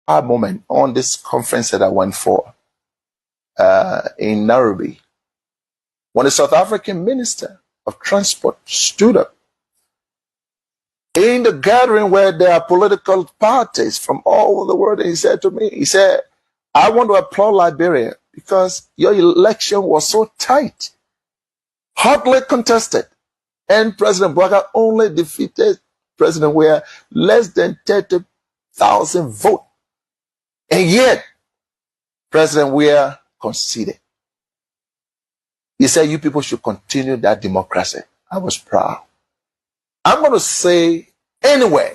moment on this conference that I went for in Nairobi, when the South African Minister of Transport stood up in the gathering where there are political parties from all over the world, and he said to me, he said, I want to applaud Liberia because your election was so tight, hotly contested, and President Boakai only defeated President Weah less than 30,000 votes. And yet, President Weah conceded. He said, you people should continue that democracy. I was proud. I'm going to say anyway,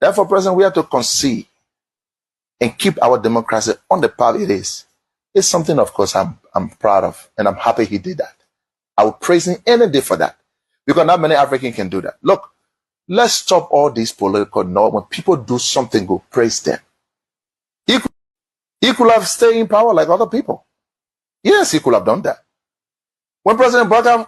therefore, President, we have to concede and keep our democracy on the path it is. It's something, of course, I'm proud of, and I'm happy he did that. I will praise him any day for that, because not many Africans can do that. Look, let's stop all these political noise. When people do something good, praise them. He could have stayed in power like other people. Yes, he could have done that. When President Boakai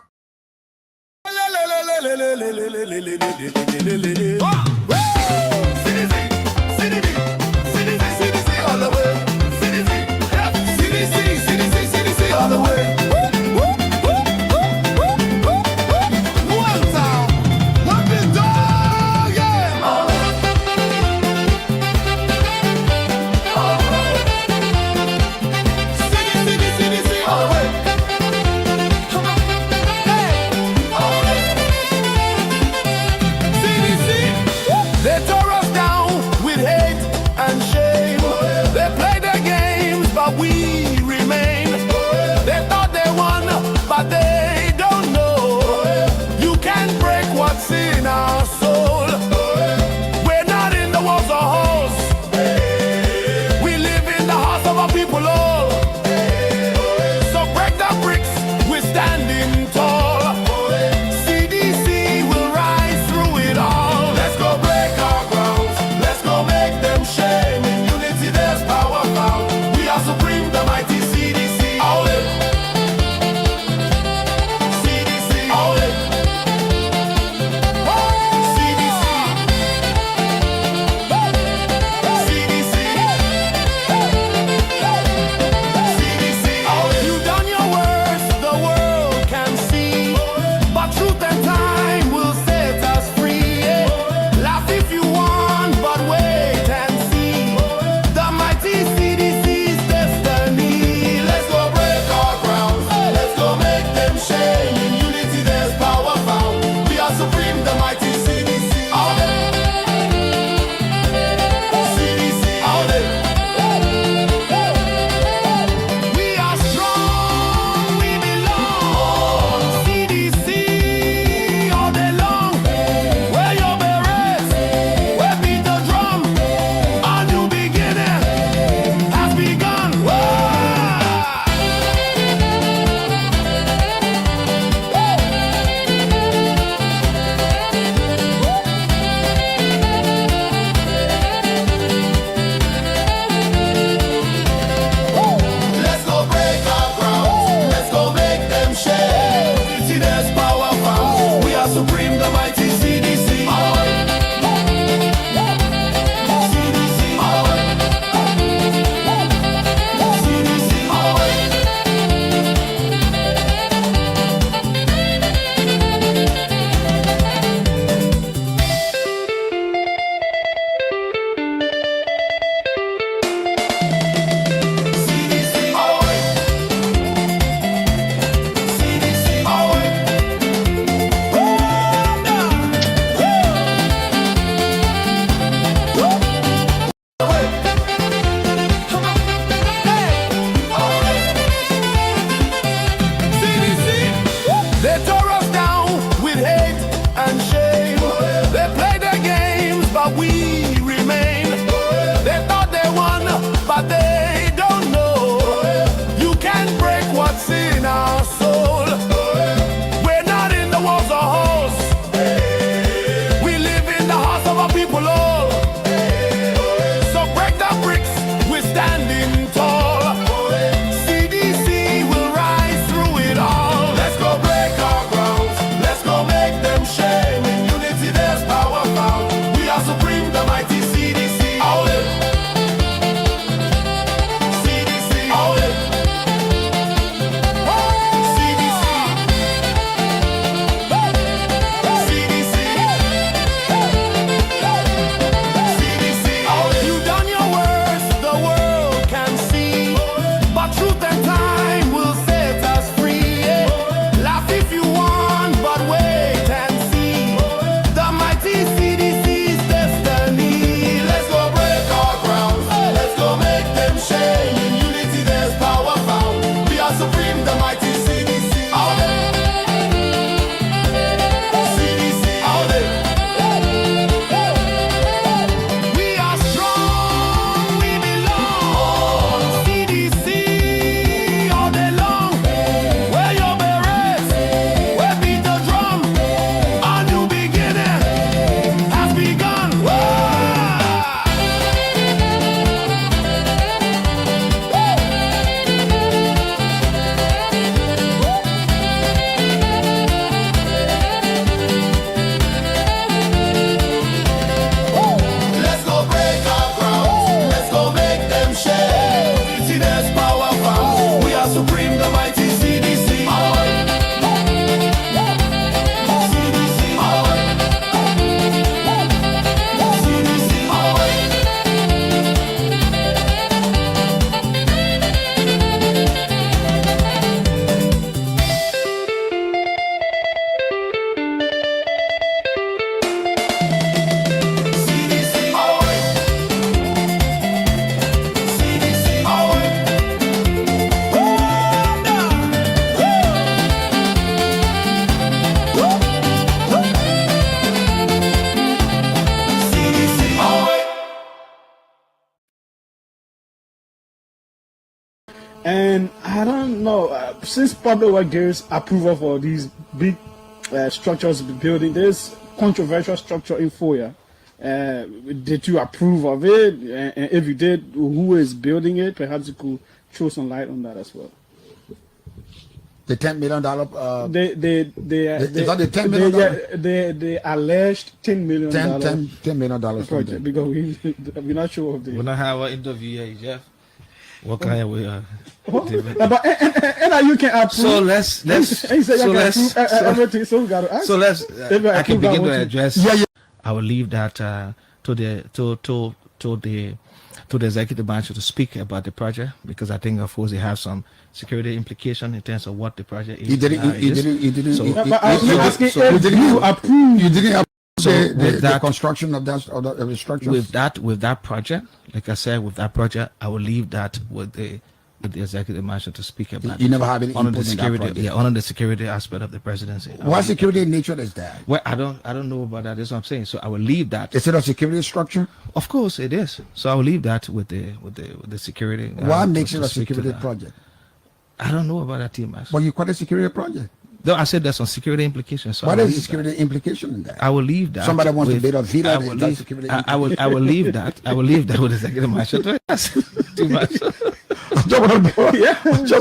And I don't know, since public work gives approval for these big structures building, there's controversial structure in Foya. Did you approve of it? And if you did, who is building it? Perhaps you could throw some light on that as well. The $10 million. Is that the $10 million? They alleged $10 million. $10 million project, because we're not sure of the. When I have an interview here, Jeff, what kind of way? And you can approve. So let's everything. So we got to ask. So let's. I can begin to address. Yeah. I will leave that to the executive branch to speak about the project, because I think, of course, they have some security implication in terms of what the project is. You didn't asking if you approve. You didn't approve the construction of the structure. With that project, like I said, with that project, I will leave that with the executive marshal to speak about. You never have any on the input in that security, project? yeah, on the security aspect of the presidency. What security nature is that? Well, I don't know about that. That's what I'm saying. So I will leave that. Is it a security structure? Of course it is. So I will leave that with the security. What makes it a security project? I don't know about that, team. Well, you call it a security project. No, I said there's some security implications. So what is the security implication in that? I will leave that. Somebody wants to build a villa. I will leave that. I will leave that with the executive marshal. Too much. Just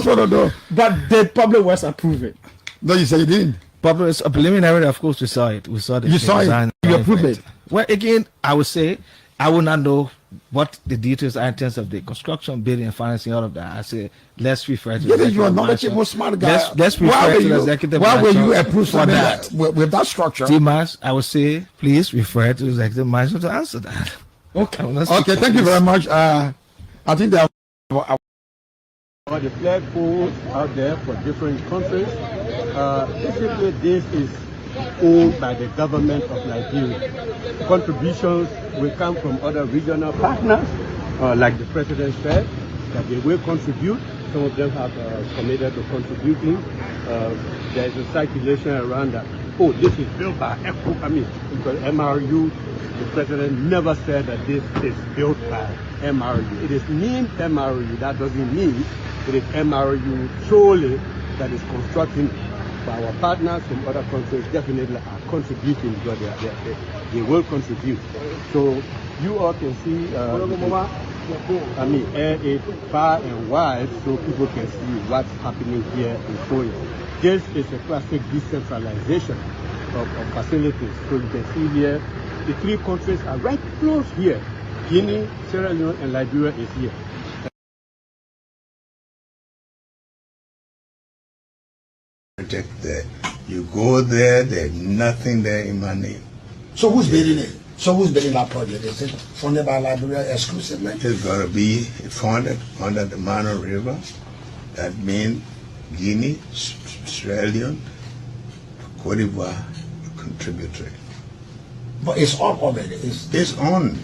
want to know. But did public works approve it? No, you said you didn't. Public a preliminary, of course, we saw it. We saw the. You saw it. You approved it. Well, again, I would say I would not know what the details are in terms of the construction, building, and financing, all of that. I say let's refer to. Yes, you are knowledgeable, smart guy. Let's refer to the executive. Why will you approve for that with that structure? Dimas, I would say please refer to the executive marshal to answer that. Okay. Okay. Thank you very much. I think there are. The flag poles out there for different countries. Basically, this is owned by the government of Liberia. Contributions will come from other regional partners, like the president said, that they will contribute. Some of them have committed to contributing. There is a circulation around that, oh, this is built by ECHO. I mean, because MRU, the president never said that this is built by MRU. It is named MRU. That doesn't mean it is MRU solely that is constructing. But our partners from other countries definitely are contributing, because they will contribute. So you all can see, air it far and wide so people can see what's happening here in Foya. This is a classic decentralization of facilities. So you can see here, the three countries are right close here. Guinea, Sierra Leone, and Liberia is here. Project there. You go there, there's nothing there in my name. So who's building it? So who's building that project? Is it funded by Liberia exclusively? It's going to be funded under the Mano River. That means Guinea, Sierra Leone, Cote d'Ivoire, contributory. But it's on already. It's on.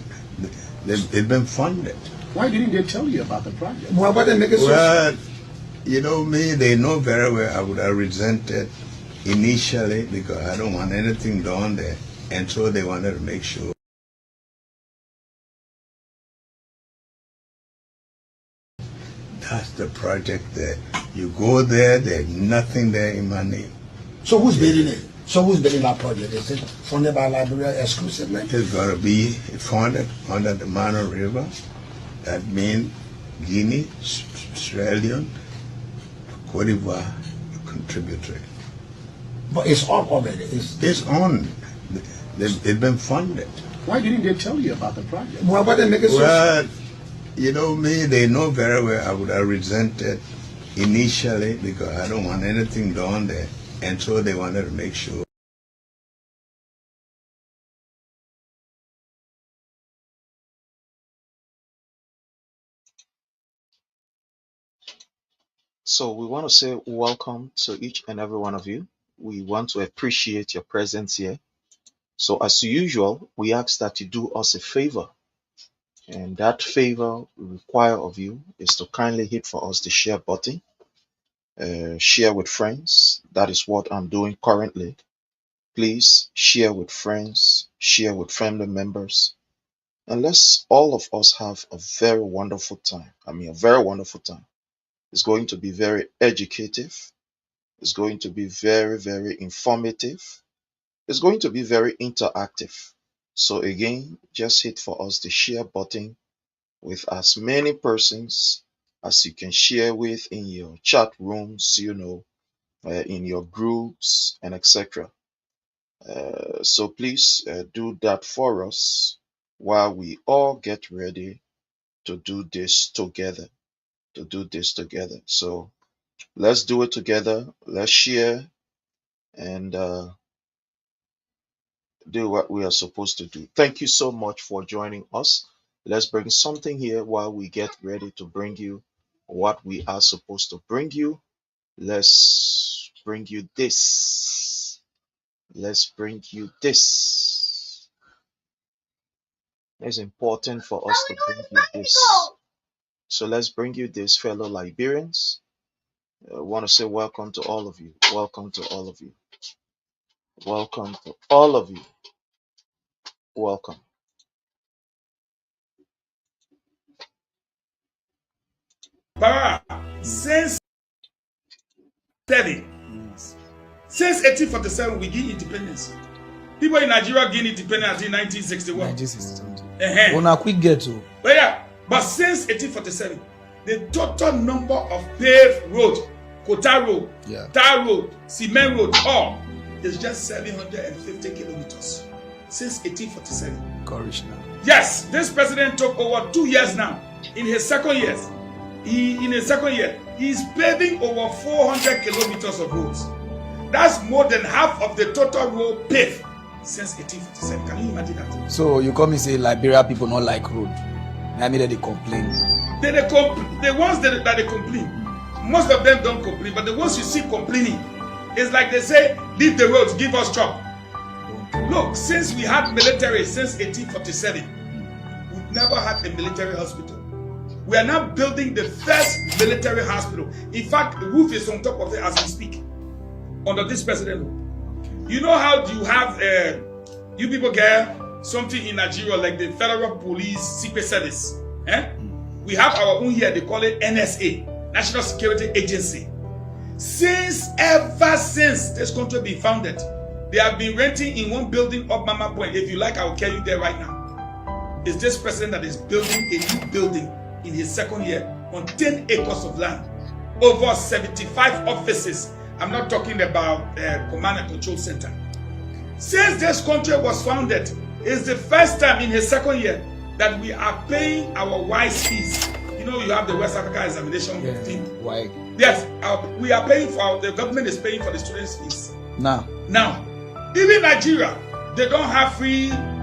It's been funded. Why didn't they tell you about the project? Why didn't they make it so? Well, you know me, they know very well I would have resented initially, because I don't want anything done there. And so they wanted to make sure. That's the project there. You go there, there's nothing there in my name. So who's building it? So who's building that project? Is it funded by Liberia exclusively? It's going to be funded under the Mano River. That means Guinea, Sierra Leone, Cote d'Ivoire, contributory. But it's on already. It's on. It's been funded. Why didn't they tell you about the project? Why didn't they make it so? Well, you know me, they know very well I would have resented initially, because I don't want anything done there. And so they wanted to make sure. So we want to say welcome to each and every one of you. We want to appreciate your presence here. So as usual, we ask that you do us a favor. And that favor we require of you is to kindly hit for us the share button. Share with friends. That is what I'm doing currently. Please share with friends, share with family members. And let's all of us have a very wonderful time. A very wonderful time. It's going to be very educative. It's going to be very, very informative. It's going to be very interactive. So again, just hit for us the share button with as many persons as you can share with in your chat rooms, in your groups and etc. So please do that for us while we all get ready to do this together. So let's do it together. Let's share and do what we are supposed to do. Thank you so much for joining us. Let's bring something here while we get ready to bring you what we are supposed to bring you. Let's bring you this. Let's bring you this. It's important for us to bring you this. So let's bring you this, fellow Liberians. I want to say welcome to all of you. Welcome to all of you. Welcome to all of you. Welcome. Since 1847, we gained independence. People in Nigeria gained independence in 1961. 1962. On a quick get to. But since 1847, the total number of paved roads, Kota Road, Tar Road, Cement Road, all is just 750 kilometers. Since 1847. Courage now. Yes, this president took over 2 years now. In his second year, he's paving over 400 kilometers of roads. That's more than half of the total road paved since 1857. Can you imagine that? So you come and say Liberia people not like road. I mean that they complain. The ones that they complain, most of them don't complain, but the ones you see complaining, it's like they say, leave the roads, give us trouble. Look, since we had military since 1847, we've never had a military hospital. We are now building the first military hospital. In fact, the roof is on top of it as we speak, under this president. You know how you have, you people get something in Nigeria like the Federal Police Secret Service. We have our own here, they call it NSA, National Security Agency. Ever since this country been founded, they have been renting in one building up Mama Point. If you like, I will carry you there right now. It's this president that is building a new building in his second year on 10 acres of land, over 75 offices. I'm not talking about command and control center. Since this country was founded, it's the first time in his second year that we are paying our WISE fees. You know, you have the West Africa examination thing. Why? Yes, we are paying for, the government is paying for the students' fees. Now, even Nigeria, they don't have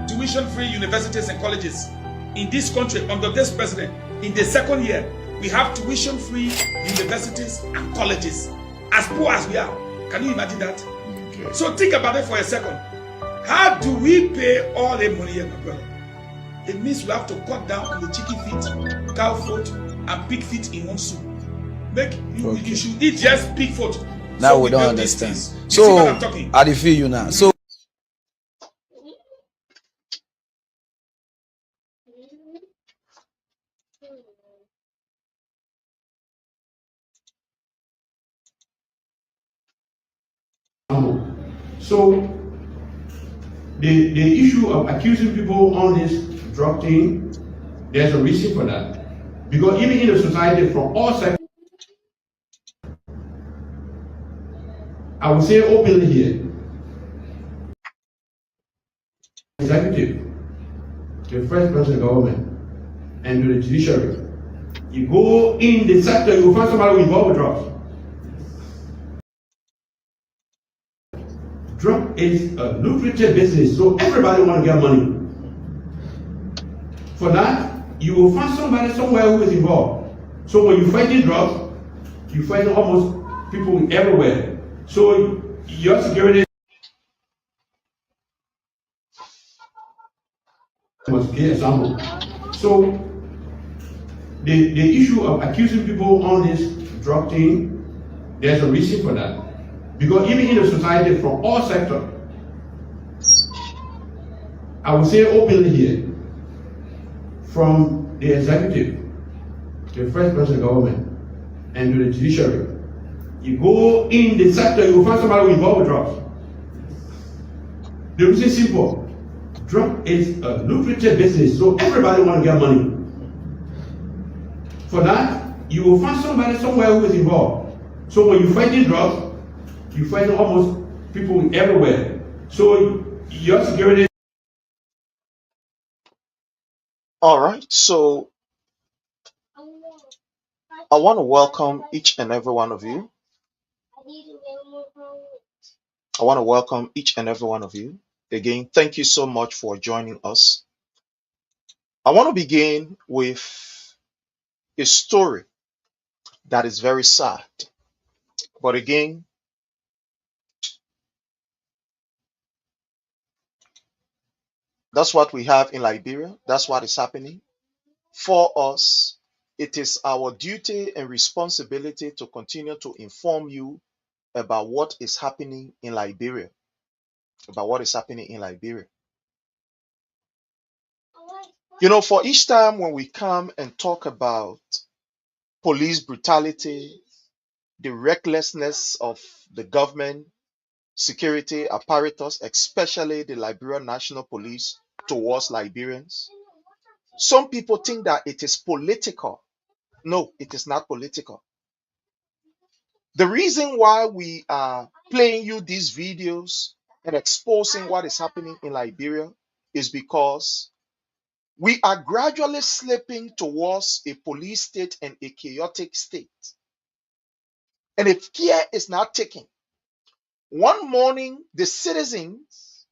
tuition-free universities and colleges. In this country, under this president, in the second year, we have tuition-free universities and colleges. As poor as we are. Can you imagine that? Okay. So think about it for a second. How do we pay all the money here, my brother? It means we have to cut down on the chicken feet, cow foot, and pig feet in one soup. You should eat just pig foot. Now so we don't understand. So I feel you now. So the issue of accusing people on this drug thing, there's a reason for that. Because even in the society from all sectors, I would say openly here, executive, the first person in government, and to the judiciary. You go in the sector, you will find somebody involved with drugs. Drug is a lucrative business, so everybody want to get money. For that, you will find somebody somewhere who is involved. So when you fight these drugs, you find almost people everywhere. So your security was a clear example. So the issue of accusing people on this drug thing, there's a reason for that. Because even in the society from all sectors, I would say openly here, from the executive, the first person in government, and to the judiciary. You go in the sector, you will find somebody who involved with drugs. The reason is simple. Drug is a lucrative business, so everybody want to get money. For that, you will find somebody somewhere who is involved. So when you fight drugs, you fight almost people everywhere. So your security. All right, so I want to welcome each and every one of you. I want to welcome each and every one of you. Again, thank you so much for joining us. I want to begin with a story that is very sad. But again, that's what we have in Liberia. That's what is happening. For us, it is our duty and responsibility to continue to inform you about what is happening in Liberia. About what is happening in Liberia. You know, for each time when we come and talk about police brutality, the recklessness of the government, security apparatus, especially the Liberian National Police towards Liberians, some people think that it is political. No, it is not political. The reason why we are playing you these videos and exposing what is happening in Liberia is because we are gradually slipping towards a police state and a chaotic state. And if care is not taken, one morning the citizens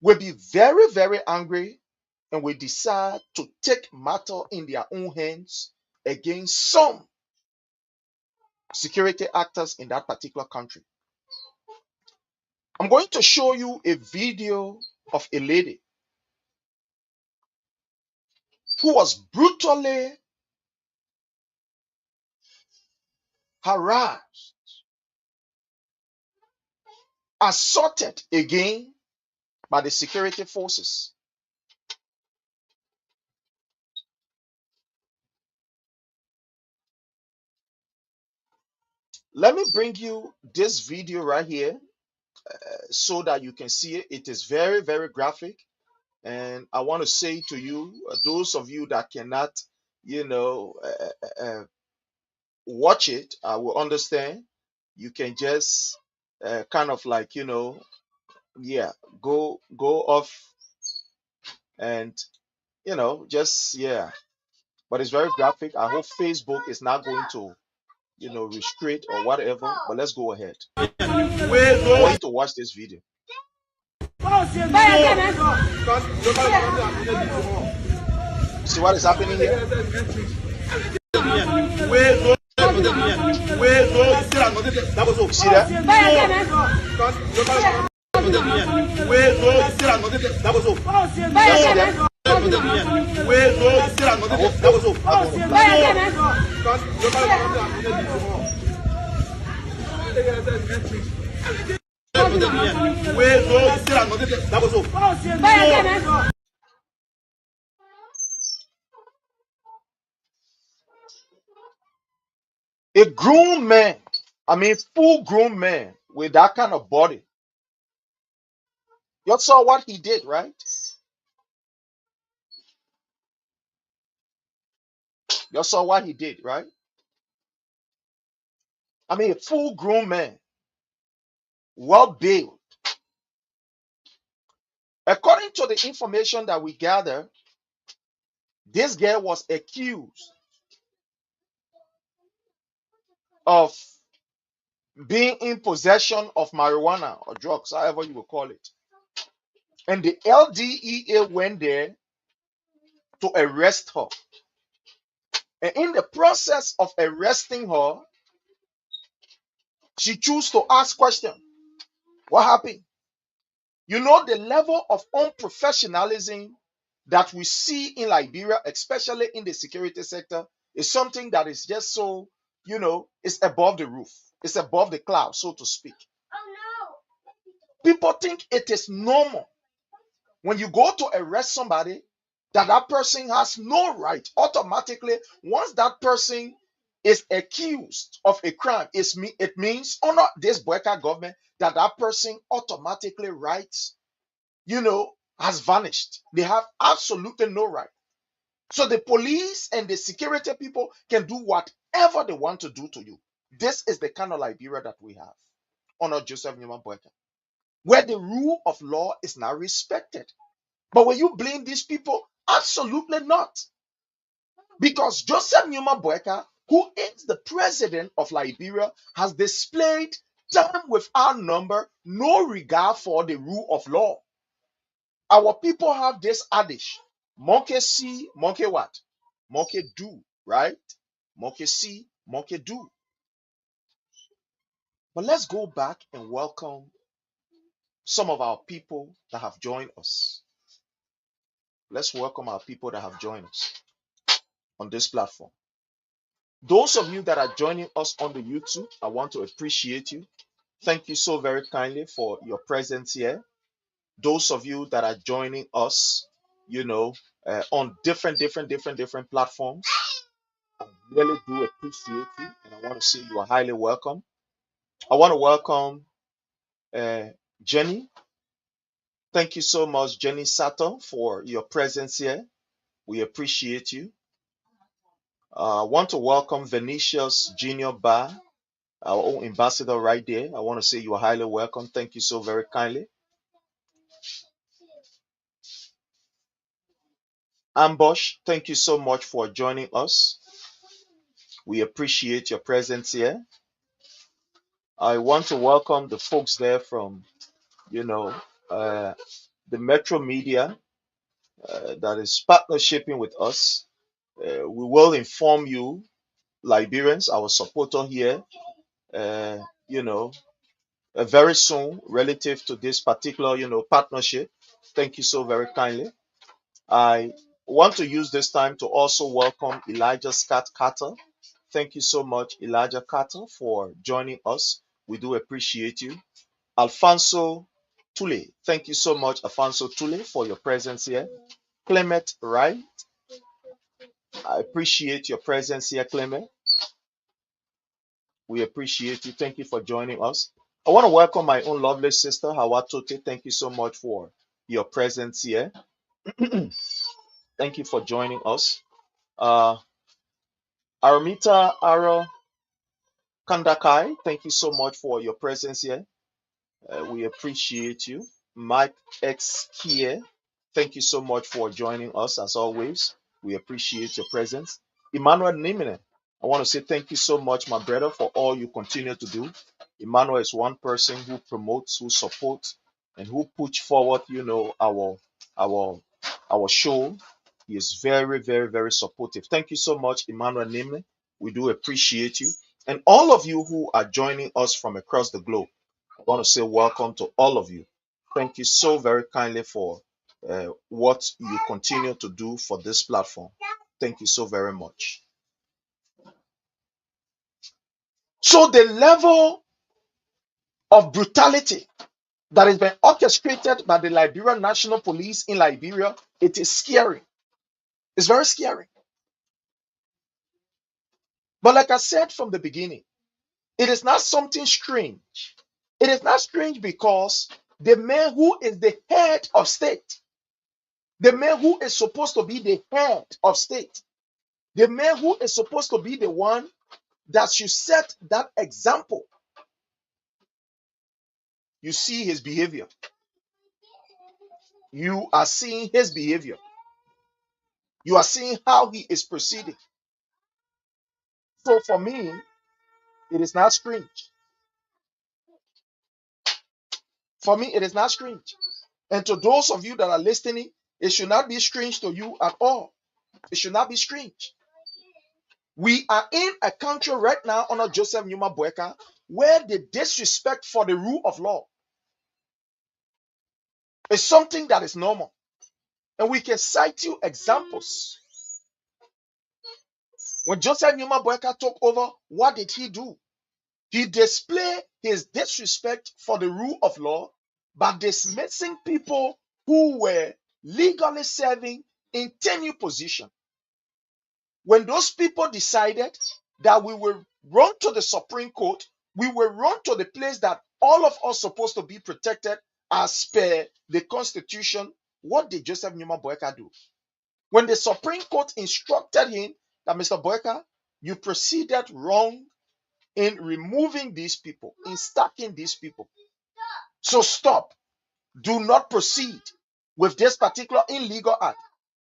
will be very, very angry and will decide to take matter in their own hands against some security actors in that particular country. I'm going to show you a video of a lady who was brutally harassed, assaulted again by the security forces. Let me bring you this video right here so that you can see it. It is very, very graphic. And I want to say to you, those of you that cannot, you know, watch it, I will understand. You can just kind of like, you know, yeah, go off and, you know, just, yeah. But it's very graphic. I hope Facebook is not going to, you know, restrict or whatever. But let's go ahead. I want you to watch this video. See what is happening here? See that? A grown man, I mean full grown man with that kind of body. You saw what he did, right? You saw what he did, right? I mean, a full grown man, well built. According to the information that we gather, this girl was accused of being in possession of marijuana or drugs, however you will call it. And the LDEA went there to arrest her. And in the process of arresting her, she chose to ask questions. What happened? You know, the level of unprofessionalism that we see in Liberia, especially in the security sector, is something that is just so, you know, it's above the roof. It's above the cloud, so to speak. People think it is normal when you go to arrest somebody that person has no right automatically. Once that person is accused of a crime, it means under this Boakai government that that person automatically rights, has vanished. They have absolutely no right. So the police and the security people can do whatever they want to do to you. This is the kind of Liberia that we have under Joseph Newman Boakai, where the rule of law is now respected. But when you blame these people, absolutely not. Because Joseph Newman Boakai, who is the president of Liberia, has displayed time without number, no regard for the rule of law. Our people have this adage: monkey see, monkey what? Monkey do, right? Monkey see, monkey do. But let's go back and welcome some of our people that have joined us. Let's welcome our people that have joined us on this platform. Those of you that are joining us on the YouTube, I want to appreciate you. Thank you so very kindly for your presence here. Those of you that are joining us, on different platforms, I really do appreciate you, and I want to say you are highly welcome. I want to welcome Jenny. Thank you so much, Jenny Sato, for your presence here. We appreciate you. I want to welcome Venetia's Junior Bar, our own ambassador right there. I want to say you are highly welcome. Thank you so very kindly. Ambush, thank you so much for joining us. We appreciate your presence here. I want to welcome the folks there from, the Metro Media that is partnershiping with us. We will inform you, Liberians, our supporter here, uh, you know, very soon relative to this particular, partnership. Thank you so very kindly. I want to use this time to also welcome Elijah Scott Carter. Thank you so much, Elijah Carter, for joining us. We do appreciate you. Alfonso Tule, thank you so much, Alfonso Tule, for your presence here. Clement Wright, I appreciate your presence here, Clement. We appreciate you. Thank you for joining us. I want to welcome my own lovely sister, Hawa Tote. Thank you so much for your presence here. Thank you for joining us. Aramita Aro Kandakai, thank you so much for your presence here. We appreciate you. Mike X here, thank you so much for joining us as always. We appreciate your presence. Emmanuel Nimine, I want to say thank you so much, my brother, for all you continue to do. Emmanuel is one person who promotes, who supports, and who puts forward, our show. He is very, very, very supportive. Thank you so much, Emmanuel Nimine. We do appreciate you. And all of you who are joining us from across the globe, I want to say welcome to all of you. Thank you so very kindly for what you continue to do for this platform. Thank you so very much. So the level of brutality that has been orchestrated by the Liberian National Police in Liberia, it is scary. It's very scary. But like I said from the beginning, it is not something strange. It is not strange because the man who is the head of state, the man who is supposed to be the head of state, the man who is supposed to be the one that should set that example, you see his behavior. You are seeing his behavior. You are seeing how he is proceeding. So for me, it is not strange. For me, it is not strange. And to those of you that are listening, it should not be strange to you at all. It should not be strange. We are in a country right now under Joseph Newman Boakai where the disrespect for the rule of law is something that is normal. And we can cite you examples. When Joseph Newman Boakai took over, what did he do? He displayed his disrespect for the rule of law by dismissing people who were legally serving in tenure position. When those people decided that we will run to the Supreme Court. We will run to the place that all of us supposed to be protected as per the Constitution. What did Joseph Newman Boakai do? When the Supreme Court instructed him that, Mr. Boakai, you proceeded wrong in removing these people, in stacking these people. So stop. Do not proceed with this particular illegal act.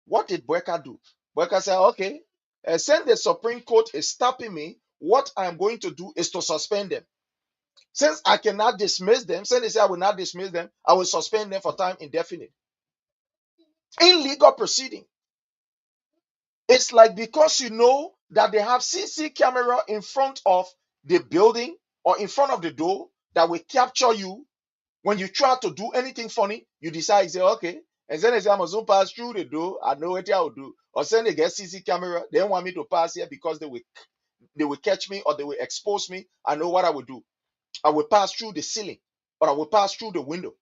What did Boakai do? Boakai said, okay, since the Supreme Court is stopping me, what I am going to do is to suspend them. Since I cannot dismiss them, since they say I will not dismiss them, I will suspend them for time indefinite. Illegal proceeding. It's like because you know that they have CC camera in front of the building or in front of the door that will capture you. When you try to do anything funny, you decide, say, okay, and then they say, I'm going to pass through the door. I know what I will do. Or send they get CC camera. They don't want me to pass here because they will catch me or they will expose me. I know what I will do. I will pass through the ceiling or I will pass through the window.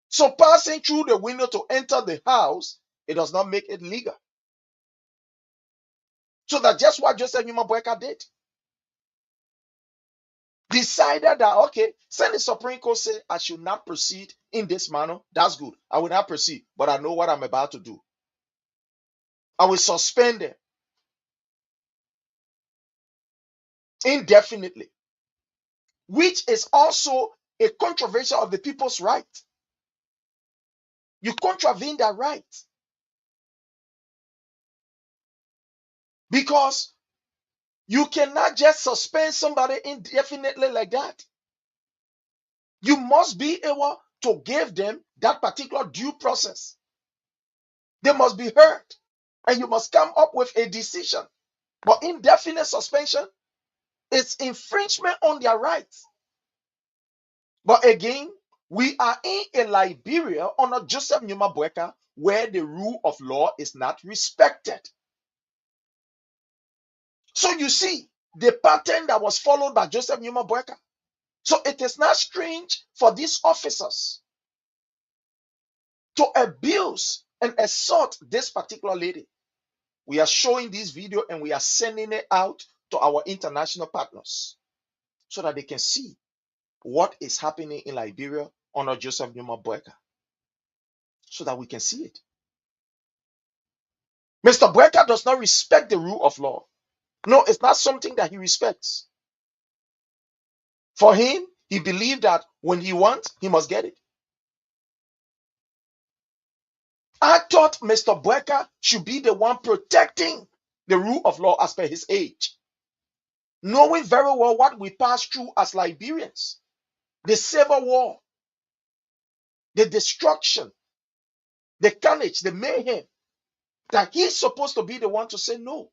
So passing through the window to enter the house, it does not make it legal. So that's just what Joseph Newman Boakai did. Decided that, okay, send the Supreme Court say I should not proceed in this manner. That's good. I will not proceed, but I know what I'm about to do. I will suspend them indefinitely, which is also a controversial of the people's right. You contravene that right because you cannot just suspend somebody indefinitely like that. You must be able to give them that particular due process. They must be heard, and you must come up with a decision. But indefinite suspension is infringement on their rights. But again, we are in a Liberia under Joseph Newman Boakai where the rule of law is not respected. So you see the pattern that was followed by Joseph Newman Boakai. So it is not strange for these officers to abuse and assault this particular lady. We are showing this video and we are sending it out to our international partners so that they can see what is happening in Liberia under Joseph Newman Boakai, so that we can see it. Mr. Boakai does not respect the rule of law. No, it's not something that he respects. For him, he believed that when he wants, he must get it. I thought Mr. Boakai should be the one protecting the rule of law as per his age, knowing very well what we pass through as Liberians, the civil war, the destruction, the carnage, the mayhem, that he's supposed to be the one to say no.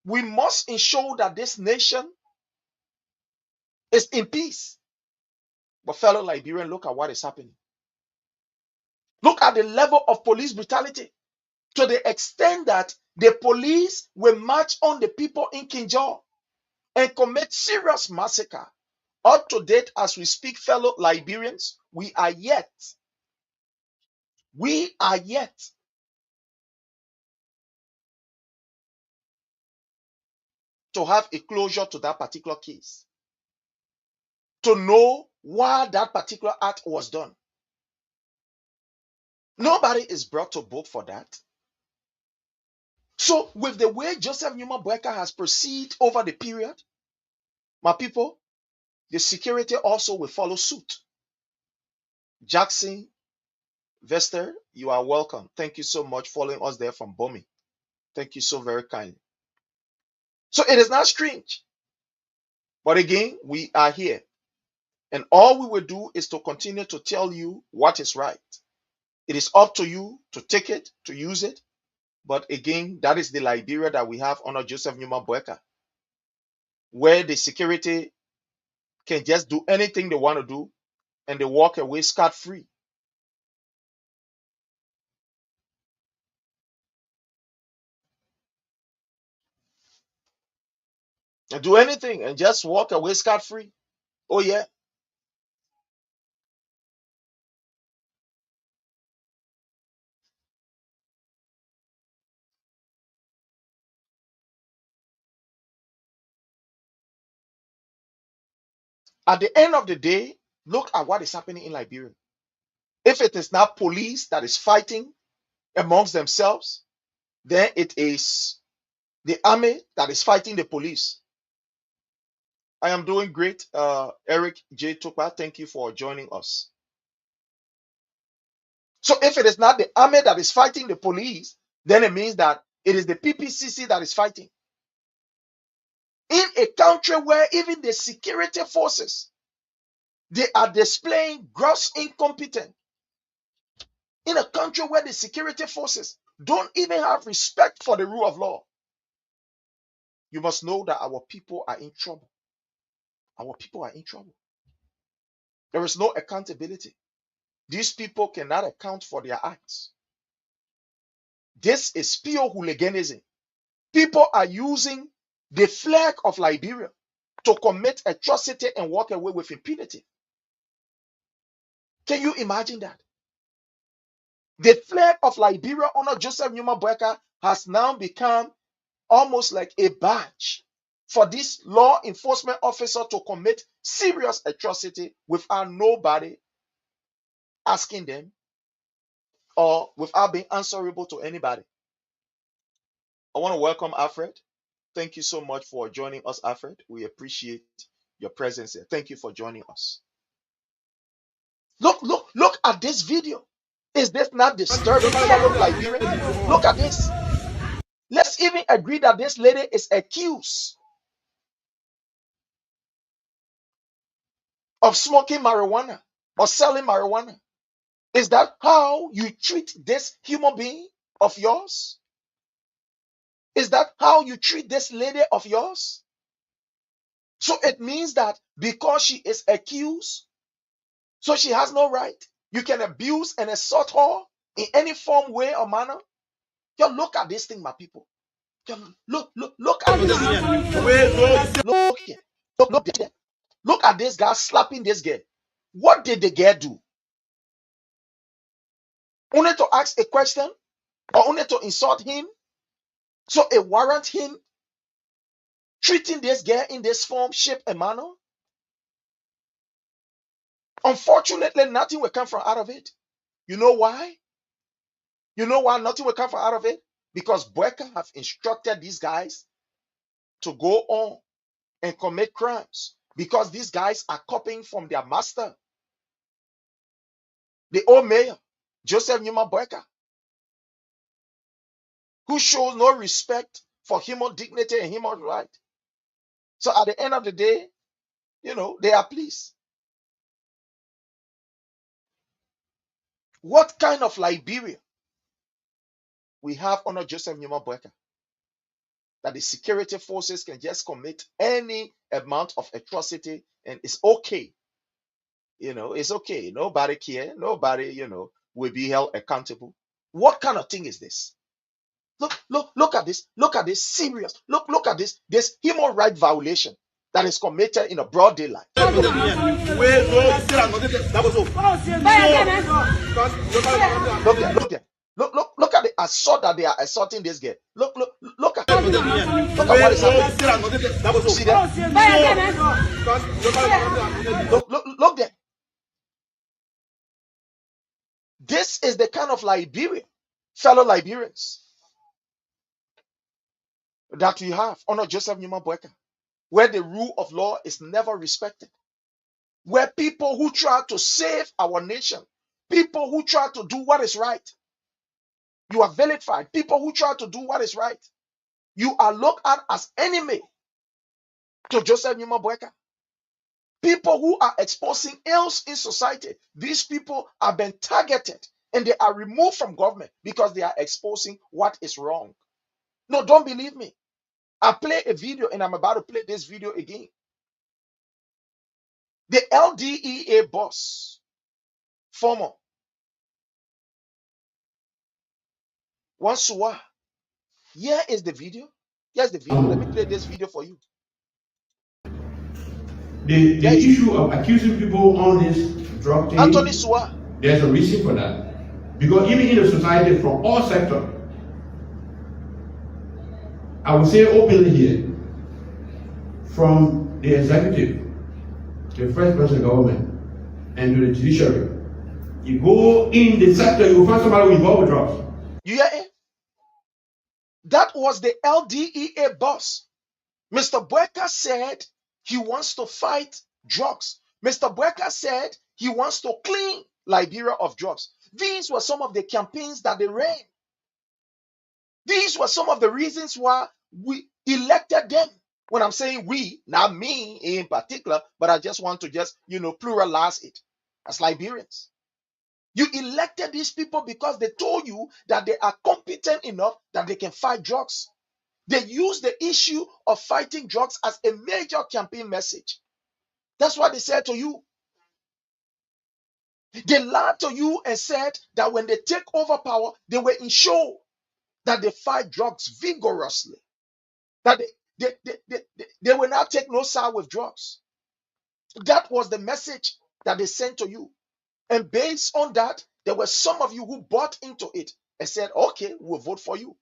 We must ensure that this nation is in peace. But fellow Liberian, look at what is happening. Look at the level of police brutality to the extent that the police will march on the people in Kinjal and commit serious massacre. Up to date, as we speak, fellow Liberians, we are yet to have a closure to that particular case, to know why that particular act was done. Nobody is brought to book for that. So, with the way Joseph Newman Boakai has proceeded over the period, my people, the security also will follow suit. Jackson Vester, you are welcome. Thank you so much for following us there from Bomi. Thank you so very kindly. So it is not strange. But again, we are here. And all we will do is to continue to tell you what is right. It is up to you to take it, to use it. But again, that is the Liberia that we have under Joseph Newman Boakai, where the security can just do anything they want to do and they walk away scot-free. And do anything and just walk away scot-free. Oh yeah. At the end of the day, look at what is happening in Liberia. If it is not police that is fighting amongst themselves, then it is the army that is fighting the police. I am doing great. Eric J. Tukpa, thank you for joining us. So if it is not the army that is fighting the police, then it means that it is the PPCC that is fighting. In a country where even the security forces, they are displaying gross incompetence. In a country where the security forces don't even have respect for the rule of law, you must know that our people are in trouble. Our people are in trouble. There is no accountability. These people cannot account for their acts. This is pure hooliganism. People are using the flag of Liberia to commit atrocity and walk away with impunity. Can you imagine that? The flag of Liberia under Joseph Numa Boakai has now become almost like a badge for this law enforcement officer to commit serious atrocity without nobody asking them or without being answerable to anybody. I want to welcome Alfred. Thank you so much for joining us, Alfred. We appreciate your presence here. Thank you for joining us. Look at this video. Is this not disturbing, fellow Liberians? Look at this. Let's even agree that this lady is accused of smoking marijuana or selling marijuana. Is that how you treat this human being of yours? Is that how you treat this lady of yours? So it means that because she is accused, so she has no right. You can abuse and assault her in any form, way, or manner. Yo, look at this thing, my people. Yo, look at this. Look at this guy slapping this girl. What did the girl do? Only to ask a question or only to insult him? So it warrants him treating this girl in this form, shape, and manner? Unfortunately, nothing will come from out of it. You know why? You know why nothing will come from out of it? Because Boakai have instructed these guys to go on and commit crimes. Because these guys are copying from their master, the old mayor, Joseph Numa Boakai, who shows no respect for human dignity and human right. So at the end of the day, they are pleased. What kind of Liberia we have under Joseph Numa Boakai? That the security forces can just commit any amount of atrocity and it's okay. It's okay. Nobody care. Nobody, will be held accountable. What kind of thing is this? Look at this. Look at this serious. Look at this human right violation that is committed in a broad daylight. Look there. Look at the assault that they are assaulting this girl. Look at what is happening. See that? Look there. This is the kind of Liberia, fellow Liberians, that we have under Joseph Numa Boakai, where the rule of law is never respected, where people who try to save our nation, people who try to do what is right, you are vilified. People who try to do what is right, you are looked at as enemy to Joseph Numa Boakai. People who are exposing ills in society, these people are being targeted and they are removed from government because they are exposing what is wrong. No, don't believe me. I play a video and I'm about to play this video again. The LDEA boss, former, Weah. Here is the video. Here's the video. Let me play this video for you. The issue of accusing people on this drug thing, Anthony Weah. There's a reason for that. Because even in the society, from all sectors, I would say openly here, from the executive to the first person government and to the judiciary. You go in the sector, you will find somebody involved with drugs. You hear it? That was the LDEA boss. Mr. Boakai said he wants to fight drugs. Mr. Boakai said he wants to clean Liberia of drugs. These were some of the campaigns that they ran. These were some of the reasons why we elected them. When I'm saying we, not me in particular, but I just want to pluralize it as Liberians. You elected these people because they told you that they are competent enough that they can fight drugs. They use the issue of fighting drugs as a major campaign message. That's what they said to you. They lied to you and said that when they take over power, they will ensure that they fight drugs vigorously. That they will not take no side with drugs. That was the message that they sent to you. And based on that, there were some of you who bought into it and said, okay, we'll vote for you.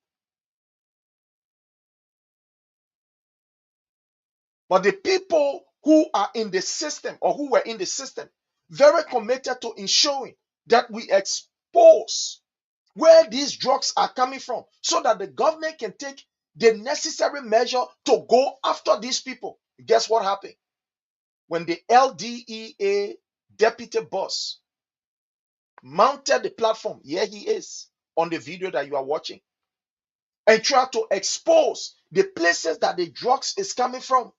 But the people who are in the system or who were in the system, very committed to ensuring that we expose where these drugs are coming from so that the government can take the necessary measure to go after these people. Guess what happened? When the LDEA deputy boss mounted the platform, here he is on the video that you are watching, and tried to expose the places that the drugs is coming from.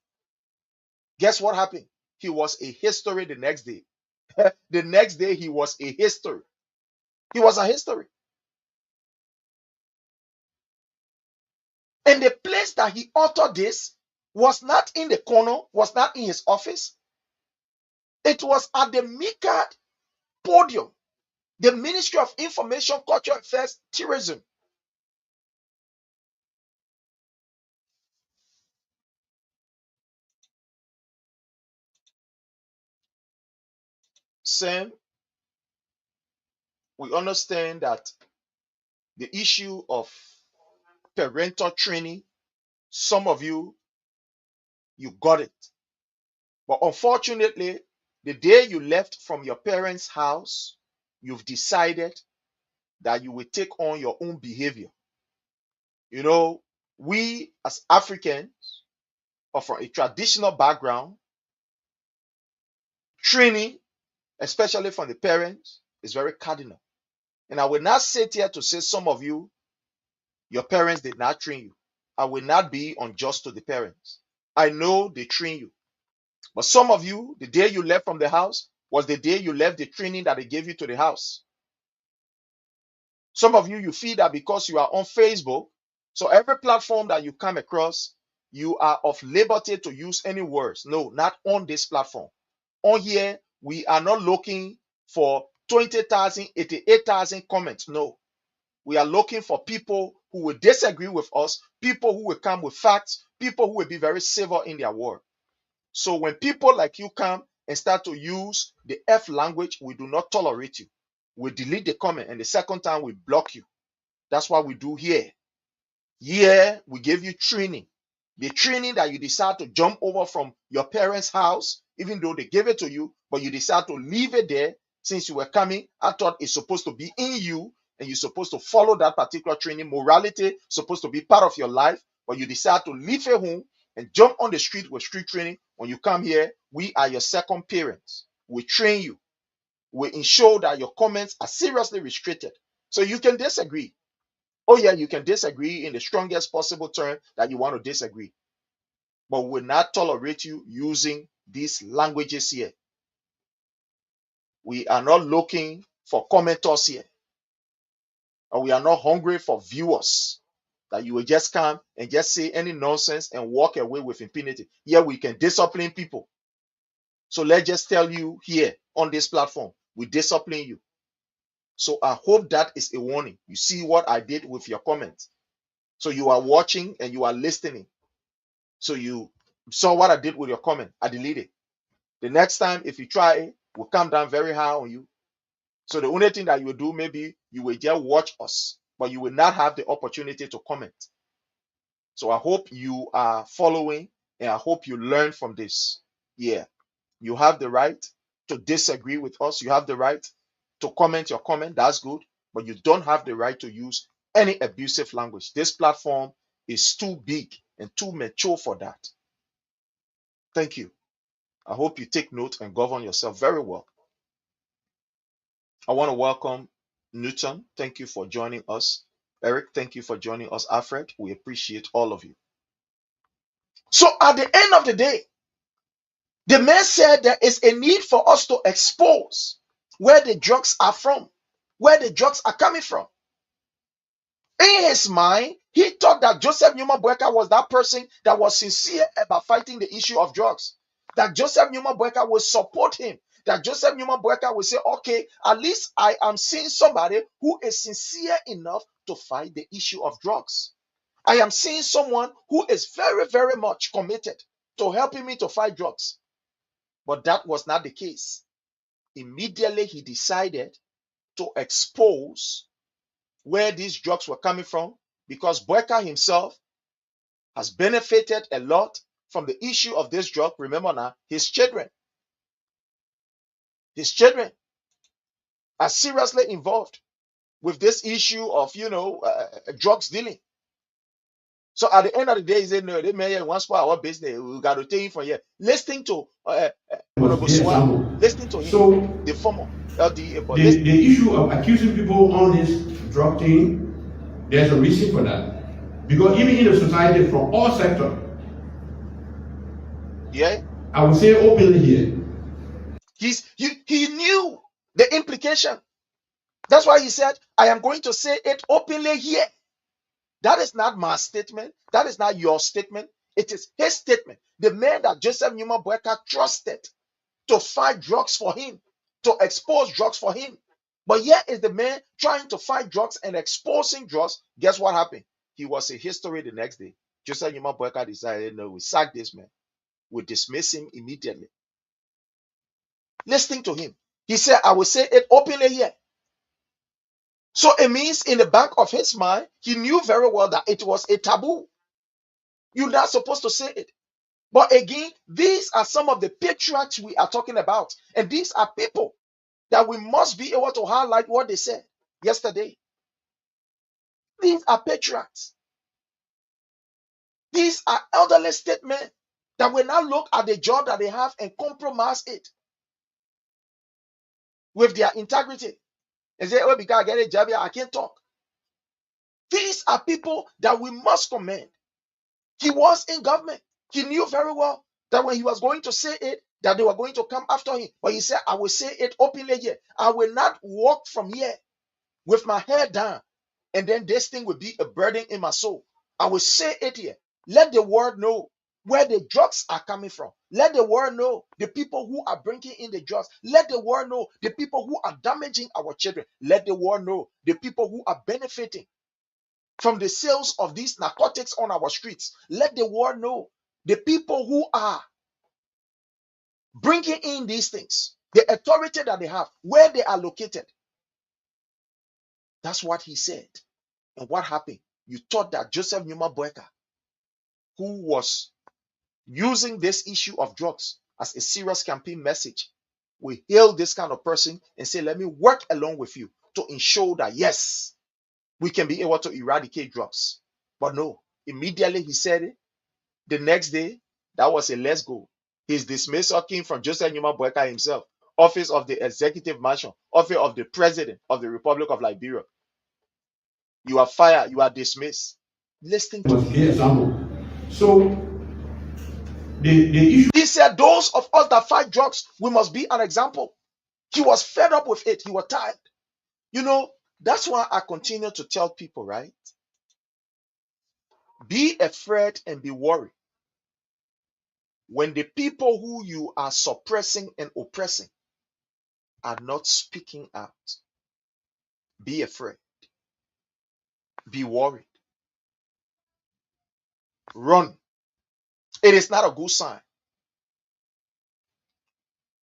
Guess what happened? He was a history the next day. The next day, he was a history. He was a history. And the place that he uttered this was not in the corner, was not in his office. It was at the MICAD podium, the Ministry of Information, Culture Affairs, Tourism. Sam, we understand that the issue of parental training, some of you got it. But unfortunately, the day you left from your parents' house, you've decided that you will take on your own behavior. You know, we as Africans or from a traditional background, training, especially from the parents, is very cardinal. And I will not sit here to say some of you, your parents did not train you. I will not be unjust to the parents. I know they train you. But some of you, the day you left from the house was the day you left the training that they gave you to the house. Some of you, you feel that because you are on Facebook, so every platform that you come across, you are of liberty to use any words. No, not on this platform. On here, we are not looking for 20,000, 88,000 comments. No, we are looking for people who will disagree with us, people who will come with facts, people who will be very civil in their word. So when people like you come and start to use the F language, we do not tolerate you. We delete the comment, and the second time we block you. That's what we do here. Here, we give you training. The training that you decide to jump over from your parents' house, even though they gave it to you, but you decide to leave it there since you were coming. I thought it's supposed to be in you, and you're supposed to follow that particular training. Morality supposed to be part of your life, but you decide to leave it home and jump on the street with street training. When you come here, we are your second parents. We train you. We ensure that your comments are seriously restricted. So you can disagree. Oh yeah, you can disagree in the strongest possible term that you want to disagree. But we will not tolerate you using these languages here. We are not looking for commenters here. And we are not hungry for viewers that you will just come and just say any nonsense and walk away with impunity. Here we can discipline people. So let's just tell you here on this platform, we discipline you. So I hope that is a warning. You see what I did with your comments. So you are watching and you are listening. So you saw what I did with your comment. I deleted. The next time, if you try it, we'll come down very high on you. So the only thing that you will do, maybe you will just watch us, but you will not have the opportunity to comment. So I hope you are following and I hope you learn from this. Yeah. You have the right to disagree with us. You have the right to comment your comment. That's good. But you don't have the right to use any abusive language. This platform is too big and too mature for that. Thank you. I hope you take note and govern yourself very well. I want to welcome Newton. Thank you for joining us. Eric, thank you for joining us. Alfred, we appreciate all of you. So at the end of the day, the man said there is a need for us to expose where the drugs are from, where the drugs are coming from. In his mind, he thought that Joseph Numa Boakai was that person that was sincere about fighting the issue of drugs. That Joseph Numa Boakai will support him. That Joseph Numa Boakai will say, okay, at least I am seeing somebody who is sincere enough to fight the issue of drugs. I am seeing someone who is very, very much committed to helping me to fight drugs. But that was not the case. Immediately he decided to expose where these drugs were coming from, because Boakai himself has benefited a lot from the issue of this drug. Remember now, his children are seriously involved with this issue of, drugs dealing. So at the end of the day, he said, no, they may one spot our business. We got to take him from here. Listening to listening to him, So the former LDA, but the issue of accusing people on this drug thing, there's a reason for that. Because even in the society from all sectors, yeah, I would say openly here, he knew the implication. That's why he said, I am going to say it openly here. That is not my statement. That is not your statement. It is his statement. The man that Joseph Numa Boakai trusted to fight drugs for him, to expose drugs for him. But here is the man trying to fight drugs and exposing drugs. Guess what happened? He was in history the next day. Joseph Numa Boakai decided, no, we sack this man. We dismiss him immediately. Listening to him, he said, I will say it openly here. So it means in the back of his mind, he knew very well that it was a taboo. You're not supposed to say it. But again, these are some of the patriarchs we are talking about. And these are people that we must be able to highlight what they said yesterday. These are patriarchs. These are elderly statements that will now look at the job that they have and compromise it with their integrity. And say, oh, because I get a job here, I can't talk. These are people that we must commend. He was in government. He knew very well that when he was going to say it, that they were going to come after him. But he said, I will say it openly here. I will not walk from here with my head down, and then this thing will be a burden in my soul. I will say it here. Let the world know where the drugs are coming from. Let the world know the people who are bringing in the drugs. Let the world know the people who are damaging our children. Let the world know the people who are benefiting from the sales of these narcotics on our streets. Let the world know the people who are bringing in these things, the authority that they have, where they are located. That's what he said. And what happened? You thought that Joseph Numa Boakai, who was using this issue of drugs as a serious campaign message, will hail this kind of person and say, let me work along with you to ensure that, yes, we can be able to eradicate drugs. But no, immediately he said it. The next day, that was a let's go. His dismissal came from Joseph Numa Boakai himself, office of the executive mansion, office of the president of the Republic of Liberia. You are fired. You are dismissed. Listening to the example. So the issue. He said, those of us that fight drugs, we must be an example. He was fed up with it. He was tired. That's why I continue to tell people, right? Be afraid and be worried when the people who you are suppressing and oppressing are not speaking out. Be afraid. Be worried. Run. It is not a good sign.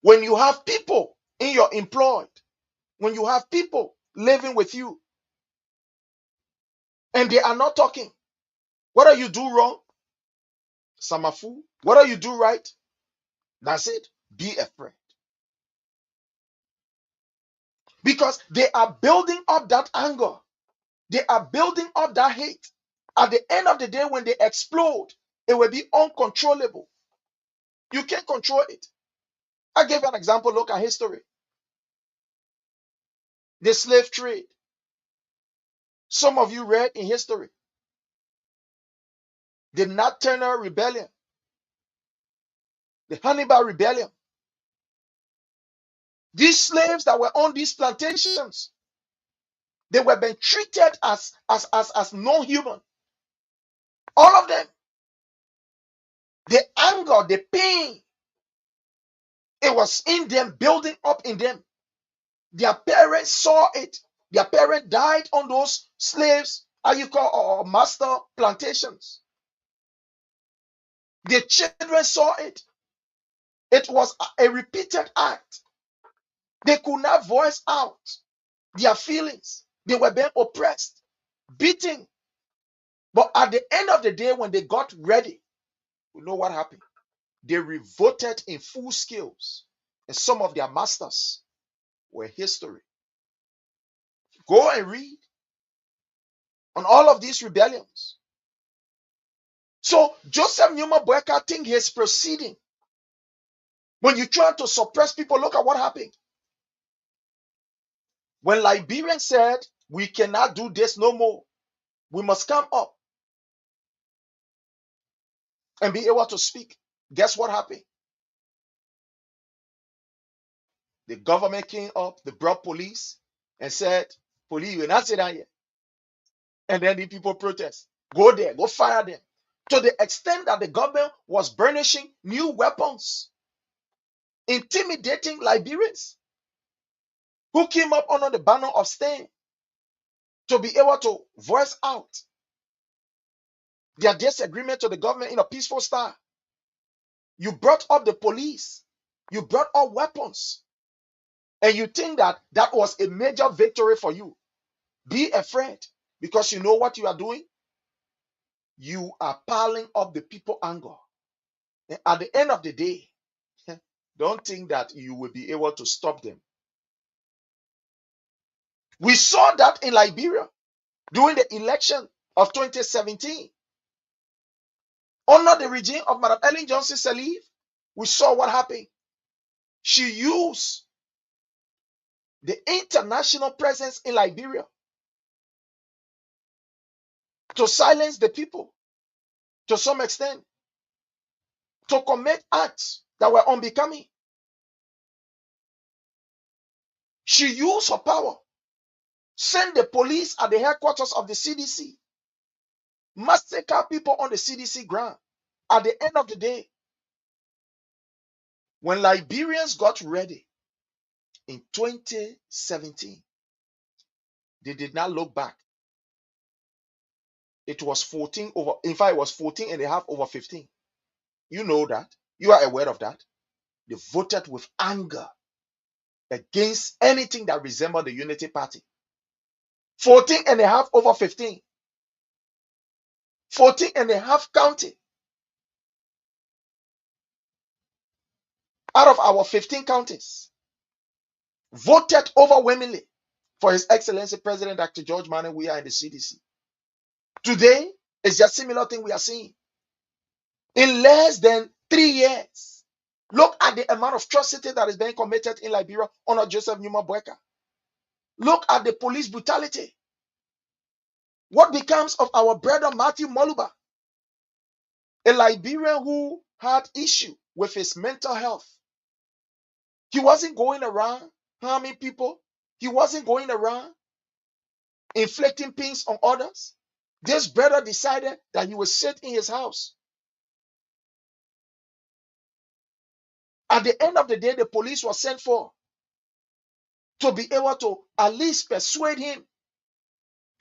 When you have people in your employ, when you have people living with you and they are not talking, whether you do wrong, Samafu, whether you do right, that's it. Be afraid. Because they are building up that anger. They are building up that hate. At the end of the day, when they explode, it will be uncontrollable. You can't control it. I gave an example. Look at history. The slave trade. Some of you read in history. The Nat Turner Rebellion. The Hannibal Rebellion. These slaves that were on these plantations, they were being treated as non-human. All of them. The anger, the pain, it was in them, building up in them. Their parents saw it. Their parents died on those slaves, or master plantations. The children saw it. It was a repeated act. They could not voice out their feelings. They were being oppressed, beaten. But at the end of the day, when they got ready, you know what happened? They revolted in full scales. And some of their masters were history. Go and read on all of these rebellions. So Joseph Newman Boakai think he's proceeding. When you try to suppress people, look at what happened. When Liberians said, we cannot do this no more, we must come up and be able to speak. Guess what happened? The government came up, they brought police and said, police, you will not sit down here. And then the people protest. Go there, go fire them. To the extent that the government was burnishing new weapons, intimidating Liberians who came up under the banner of staying to be able to voice out their disagreement to the government in a peaceful style. You brought up the police. You brought up weapons. And you think that that was a major victory for you. Be afraid, because you know what you are doing? You are piling up the people anger. And at the end of the day, don't think that you will be able to stop them. We saw that in Liberia during the election of 2017. Under the regime of Madam Ellen Johnson Sirleaf, we saw what happened. She used the international presence in Liberia to silence the people to some extent, to commit acts that were unbecoming. She used her power, sent the police at the headquarters of the CDC, massacre people on the CDC ground. At the end of the day, when Liberians got ready in 2017, they did not look back. It was 14 over, in fact, it was 14 and a half over 15. You know that. You are aware of that. They voted with anger against anything that resembled the Unity Party. 14 and a half over 15. 14 and a half county. Out of our 15 counties, voted overwhelmingly for His Excellency President Dr. George Manneh Weah and the CDC. Today, it's just similar thing we are seeing. In less than 3 years, look at the amount of atrocity that is being committed in Liberia under Joseph Newman Boakai. Look at the police brutality. What becomes of our brother Matthew Moluba, a Liberian who had issue with his mental health? He wasn't going around harming people. He wasn't going around inflicting pains on others. This brother decided that he would sit in his house. At the end of the day, the police was sent for to be able to at least persuade him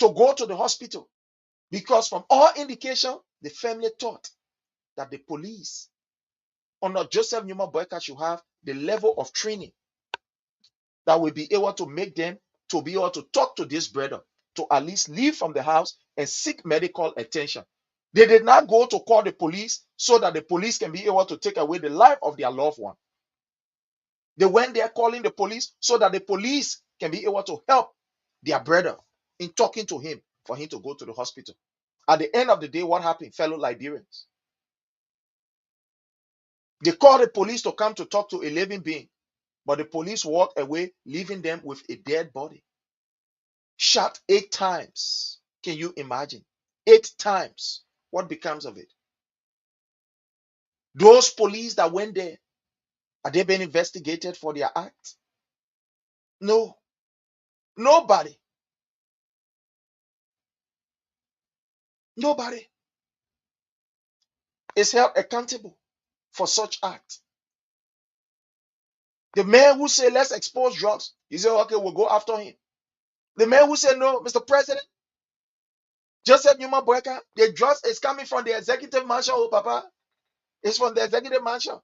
to go to the hospital. Because from all indication, the family thought that the police under Joseph Newman Boakai should have the level of training that will be able to make them to be able to talk to this brother, to at least leave from the house and seek medical attention. They did not go to call the police so that the police can be able to take away the life of their loved one. They went there calling the police so that the police can be able to help their brother in talking to him for him to go to the hospital. At the end of the day, what happened, fellow Liberians? They called the police to come to talk to a living being, but the police walked away, leaving them with a dead body. Shot 8 times. Can you imagine? 8 times. What becomes of it? Those police that went there, are they being investigated for their act? No. Nobody. Nobody is held accountable for such act. The man who said, let's expose drugs, you say, okay, we'll go after him. The man who said, no, Mr. President, Joseph Newman Boakai, the drugs is coming from the executive mansion, oh, Papa. It's from the executive mansion.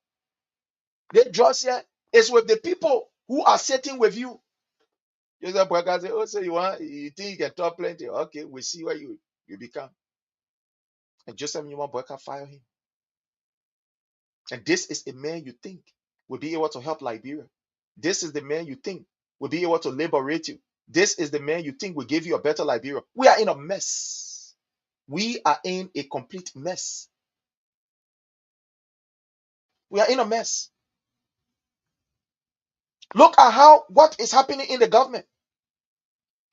The drugs here is with the people who are sitting with you. Joseph Boakai said, oh, so you think you can talk plenty? Okay, we'll see where you become. And Joseph Newman Boakai fired him. And this is a man you think will be able to help Liberia. This is the man you think will be able to liberate you. This is the man you think will give you a better Liberia. We are in a mess. We are in a complete mess. We are in a mess. Look at what is happening in the government.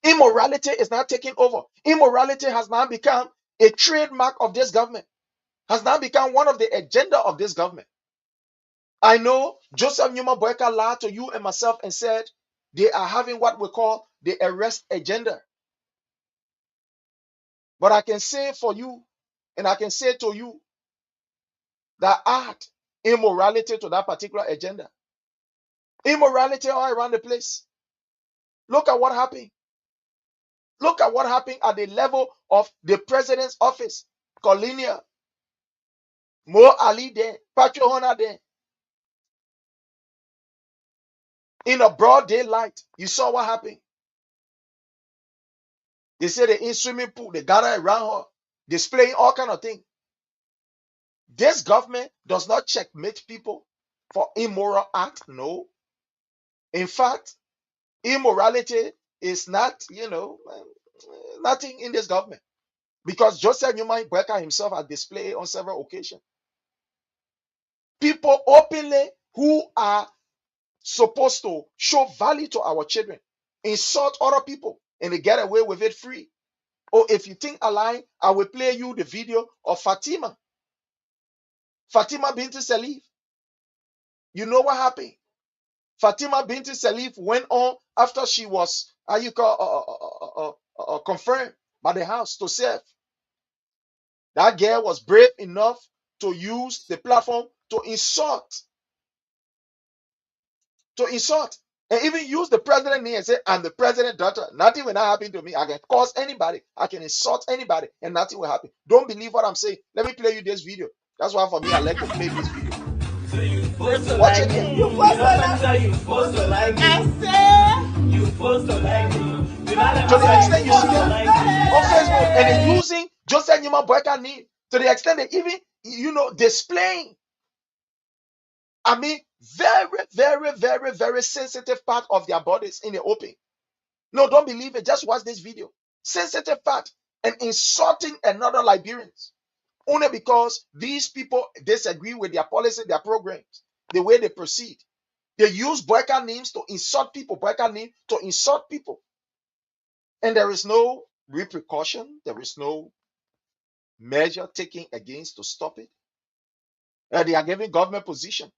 Immorality is now taking over. Immorality has now become a trademark of this government, has now become one of the agenda of this government. I know Joseph Newman Boakai lied to you and myself and said they are having what we call the arrest agenda. But I can say for you, and I can say to you, that add immorality to that particular agenda. Immorality all around the place. Look at what happened. Look at what happened at the level of the president's office. Colinia, Mo Ali there, Patrick Hona there. In a broad daylight, you saw what happened. They say they're in swimming pool, they gather around her, displaying all kind of things. This government does not checkmate people for immoral act. No. In fact, immorality is not, nothing in this government. Because Joseph Newman Boakai himself has displayed on several occasions. People openly who are supposed to show value to our children insult other people and they get away with it free. Or if you think alive, I will play you the video of Fatima Binti Salif. You know what happened? Fatima Binti Salif went on after she was confirmed by the house to serve. That girl was brave enough to use the platform to insult, and even use the president name and say, I'm the president daughter. Nothing will not happen to me. I can cause anybody. I can insult anybody and nothing will happen. Don't believe what I'm saying. Let me play you this video. That's why for me, I like to play this video. Watch it here. You supposed to like me. I said you supposed to like me. To the extent you see them on Facebook and they're using Joseph Newman Boakai name, to the extent they even, displaying, very, very, very, very sensitive part of their bodies in the open. No, don't believe it. Just watch this video. Sensitive part and insulting another Liberians. Only because these people disagree with their policy, their programs, the way they proceed. They use Boakai names to insult people, Boakai name to insult people. And there is no repercussion. There is no measure taken against to stop it. They are giving government position.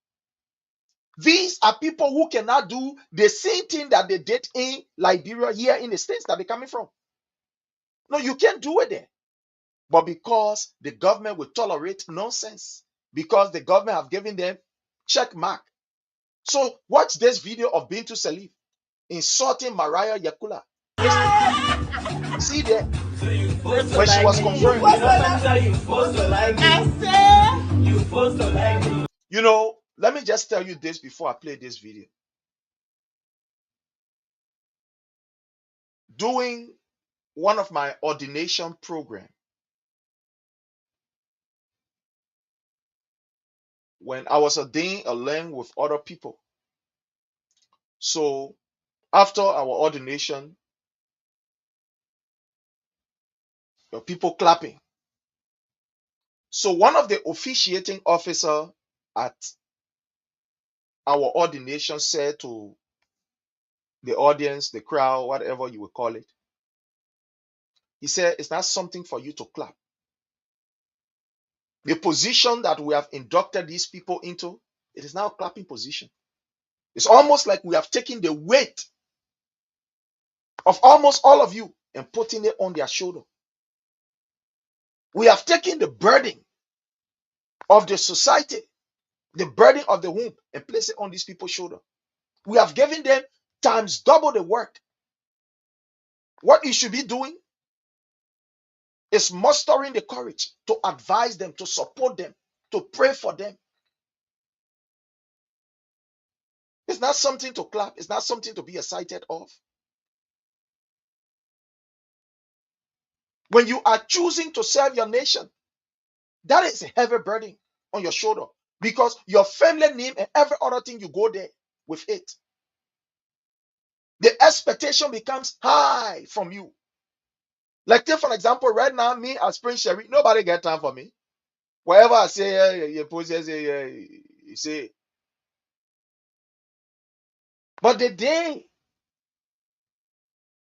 These are people who cannot do the same thing that they did in Liberia here in the States that they're coming from. No, you can't do it there. But because the government will tolerate nonsense, because the government have given them check mark. So watch this video of Bintu Salif insulting Mariah Yakula. See there, when she was confirmed. Let me just tell you this before I play this video. Doing one of my ordination program, when I was ordained along with other people, So after our ordination, the people clapping. So one of the officiating officer at our ordination said to the audience, the crowd, whatever you will call it, he said, it's not something for you to clap. The position that we have inducted these people into, it is now a clapping position. It's almost like we have taken the weight of almost all of you and putting it on their shoulder. We have taken the burden of the society, the burden of the womb, and placed it on these people's shoulder. We have given them times double the work. What you should be doing is mustering the courage to advise them, to support them, to pray for them. It's not something to clap. It's not something to be excited of. When you are choosing to serve your nation, that is a heavy burden on your shoulder because your family name and every other thing you go there with it. The expectation becomes high from you. Like take for example, right now, me as Prince Sherry, nobody get time for me. Whatever I say, you say. But the day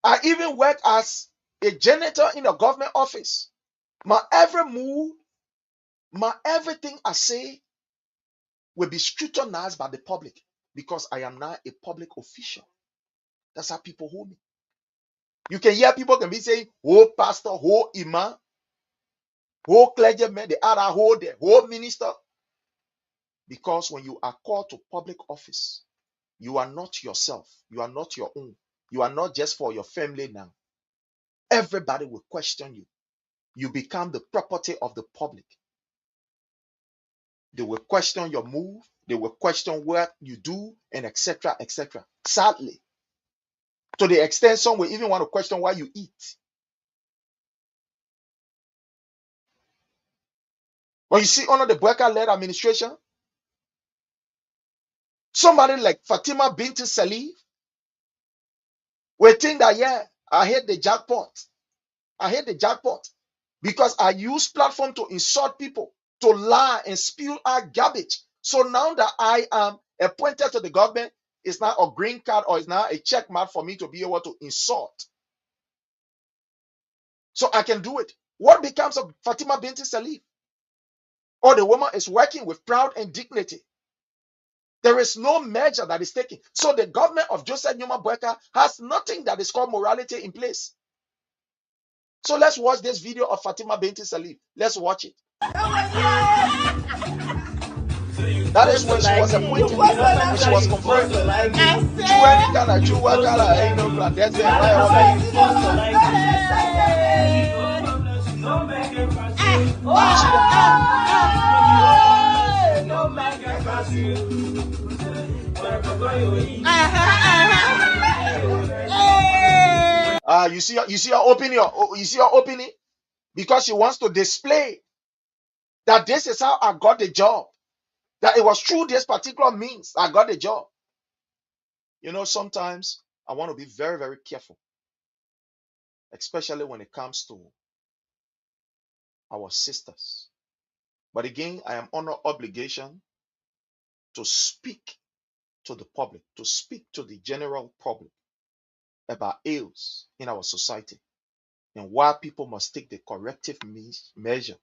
I even work as a janitor in a government office, my every move, my everything I say will be scrutinized by the public because I am now a public official. That's how people hold me. You can hear people can be saying, oh pastor, oh imam, oh clergyman, the other whole there, oh minister. Because when you are called to public office, you are not yourself. You are not your own. You are not just for your family now. Everybody will question you. You become the property of the public. They will question your move. They will question what you do, and etc., etc. Sadly, to the extent some will even want to question why you eat. When you see under the Boakai-led administration, somebody like Fatima Binti Salih will think that, yeah, I hit the jackpot. I hit the jackpot because I use platform to insult people, to lie and spew out garbage. So now that I am appointed to the government, it's not a green card or it's not a check mark for me to be able to insult. So I can do it. What becomes of Fatima Binti Salih? Or the woman is working with pride and dignity. There is no measure that is taken. So the government of Joseph Numa Boakai has nothing that is called morality in place. So let's watch this video of Fatima Binti Salih. Let's watch it. That is when she was appointed. When she was confirmed. You see her opening because she wants to display that this is how I got the job. That it was through this particular means I got the job. You know, sometimes I want to be very, very careful, especially when it comes to our sisters. But again, I am under obligation to speak to the public, to speak to the general public about ills in our society and why people must take the corrective measure.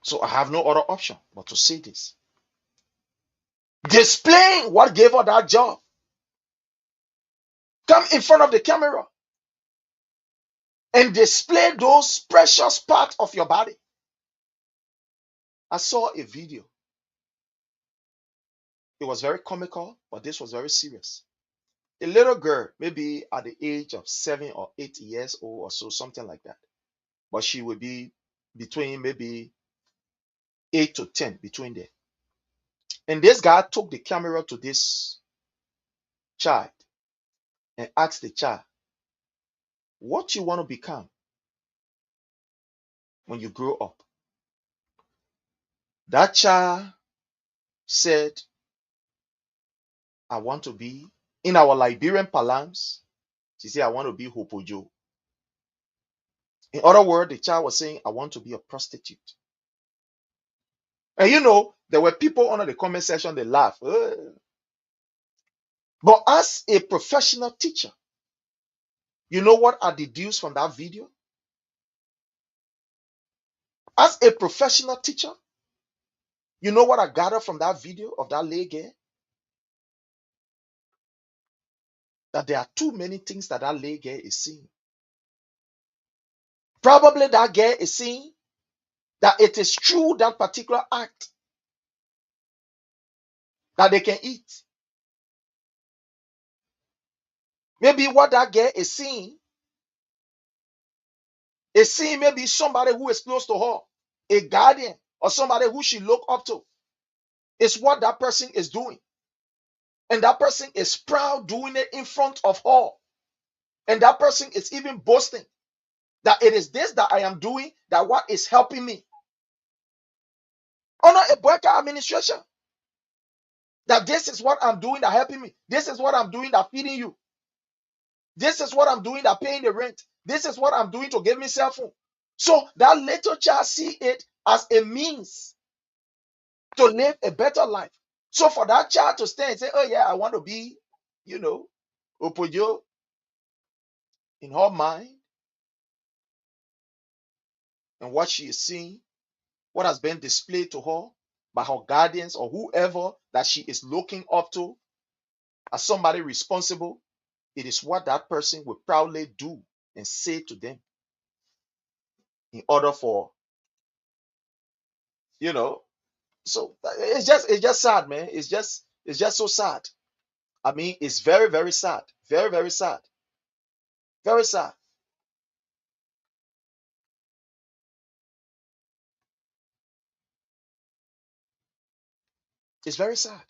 So I have no other option but to say this. Displaying what gave her that job. Come in front of the camera and display those precious parts of your body. I saw a video. It was very comical, but this was very serious. A little girl, maybe at the age of 7 or 8 years old or so, something like that. But she would be between maybe 8 to 10, between there. And this guy took the camera to this child and asked the child, what you want to become when you grow up? That child said, I want to be, in our Liberian parlance, she said, I want to be Hopojo. In other words, the child was saying, I want to be a prostitute. And you know, there were people under the comment section, they laugh. But as a professional teacher, you know what I deduced from that video? As a professional teacher, you know what I gathered from that video of that lady girl? That there are too many things that that lady girl is seeing. Probably that girl is seeing that it is through that particular act that they can eat. Maybe what that girl is seeing maybe somebody who is close to her, a guardian, or somebody who she look up to. It's what that person is doing. And that person is proud doing it in front of her. And that person is even boasting that it is this that I am doing, that what is helping me. Honor a Boakai administration. That this is what I'm doing that helping me. This is what I'm doing that feeding you. This is what I'm doing that paying the rent. This is what I'm doing to give me cell phone. So that little child see it as a means to live a better life. So for that child to stand and say, oh yeah, I want to be, Opojo, in her mind, and what she is seeing, what has been displayed to her by her guardians or whoever that she is looking up to as somebody responsible, it is what that person will proudly do and say to them in order for, so it's just sad, man. It's just so sad. I mean, it's very, very sad. Very, very sad. Very sad. It's very sad.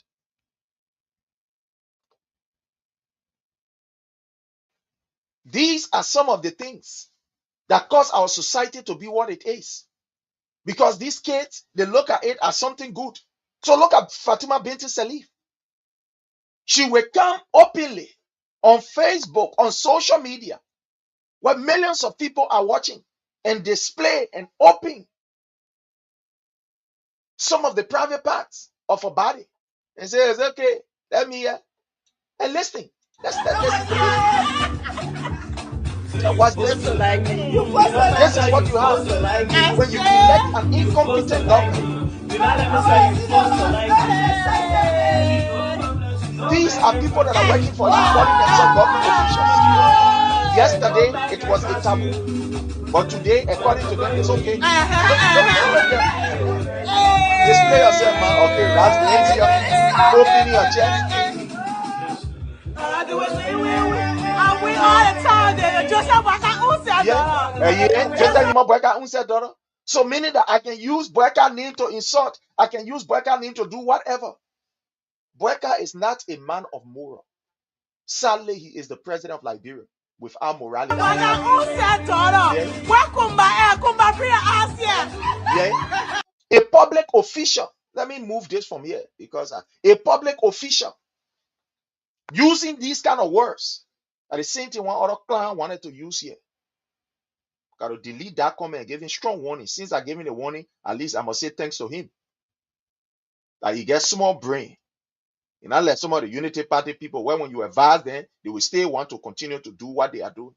These are some of the things that cause our society to be what it is. Because these kids, they look at it as something good. So look at Fatima Binti Salif. She will come openly on Facebook, on social media, where millions of people are watching, and display and open some of the private parts of her body and say, it's okay, let me and listen. Let's listen to this. Watch this. This is what you have when you elect an incompetent government. These are people that are working for you, calling themselves government officials. Yesterday, it was a taboo. But today, according to them, it's okay. Don't let them. Display yourself, man. Okay, that's the end here. Open your chest. So meaning that I can use Boakai name to insult. I can use Boakai name to do whatever. Boakai is not a man of moral. Sadly, he is the president of Liberia without morality. Yeah. A public official. Let me move this from here because a public official using these kind of words are the same thing one other client wanted to use here. Got to delete that comment and give him strong warning. Since I gave him a warning, at least I must say thanks to him. That he gets small brain. And not let some of the Unity Party people, when you advise them, they will still want to continue to do what they are doing.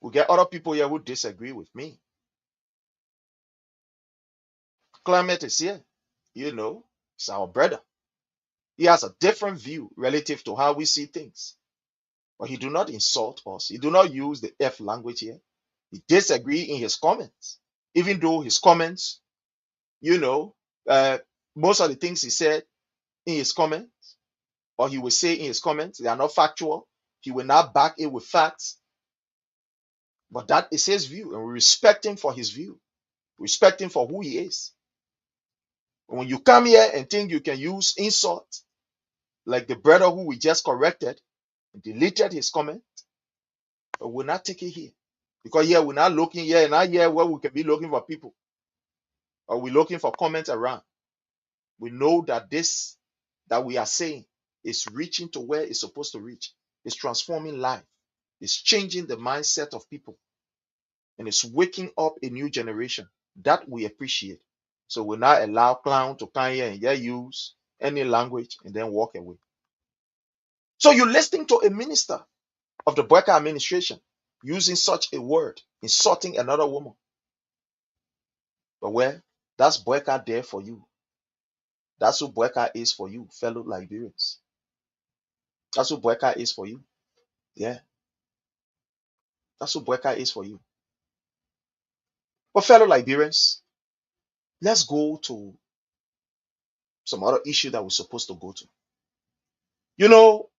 We get other people here who disagree with me. Clement is here. It's our brother. He has a different view relative to how we see things. But he do not insult us. He do not use the F language here. He disagree in his comments. Even though his comments, most of the things he said in his comments, or he will say in his comments, they are not factual. He will not back it with facts. But that is his view, and we respect him for his view. Respect him for who he is. And when you come here and think you can use insult, like the brother who we just corrected, and deleted his comment, but we'll not take it here. Because here we're not looking here, and not here where we can be looking for people. Or we're looking for comments around. We know that this that we are saying is reaching to where it's supposed to reach. It's transforming life. It's changing the mindset of people. And it's waking up a new generation. That we appreciate. So we not allow clown to come here and use any language and then walk away. So you're listening to a minister of the Boakai administration using such a word, insulting another woman. But where? That's Boakai there for you. That's who Boakai is for you, fellow Liberians. That's who Boakai is for you. Yeah. That's who Boakai is for you. But fellow Liberians, let's go to some other issue that we're supposed to go to. You know,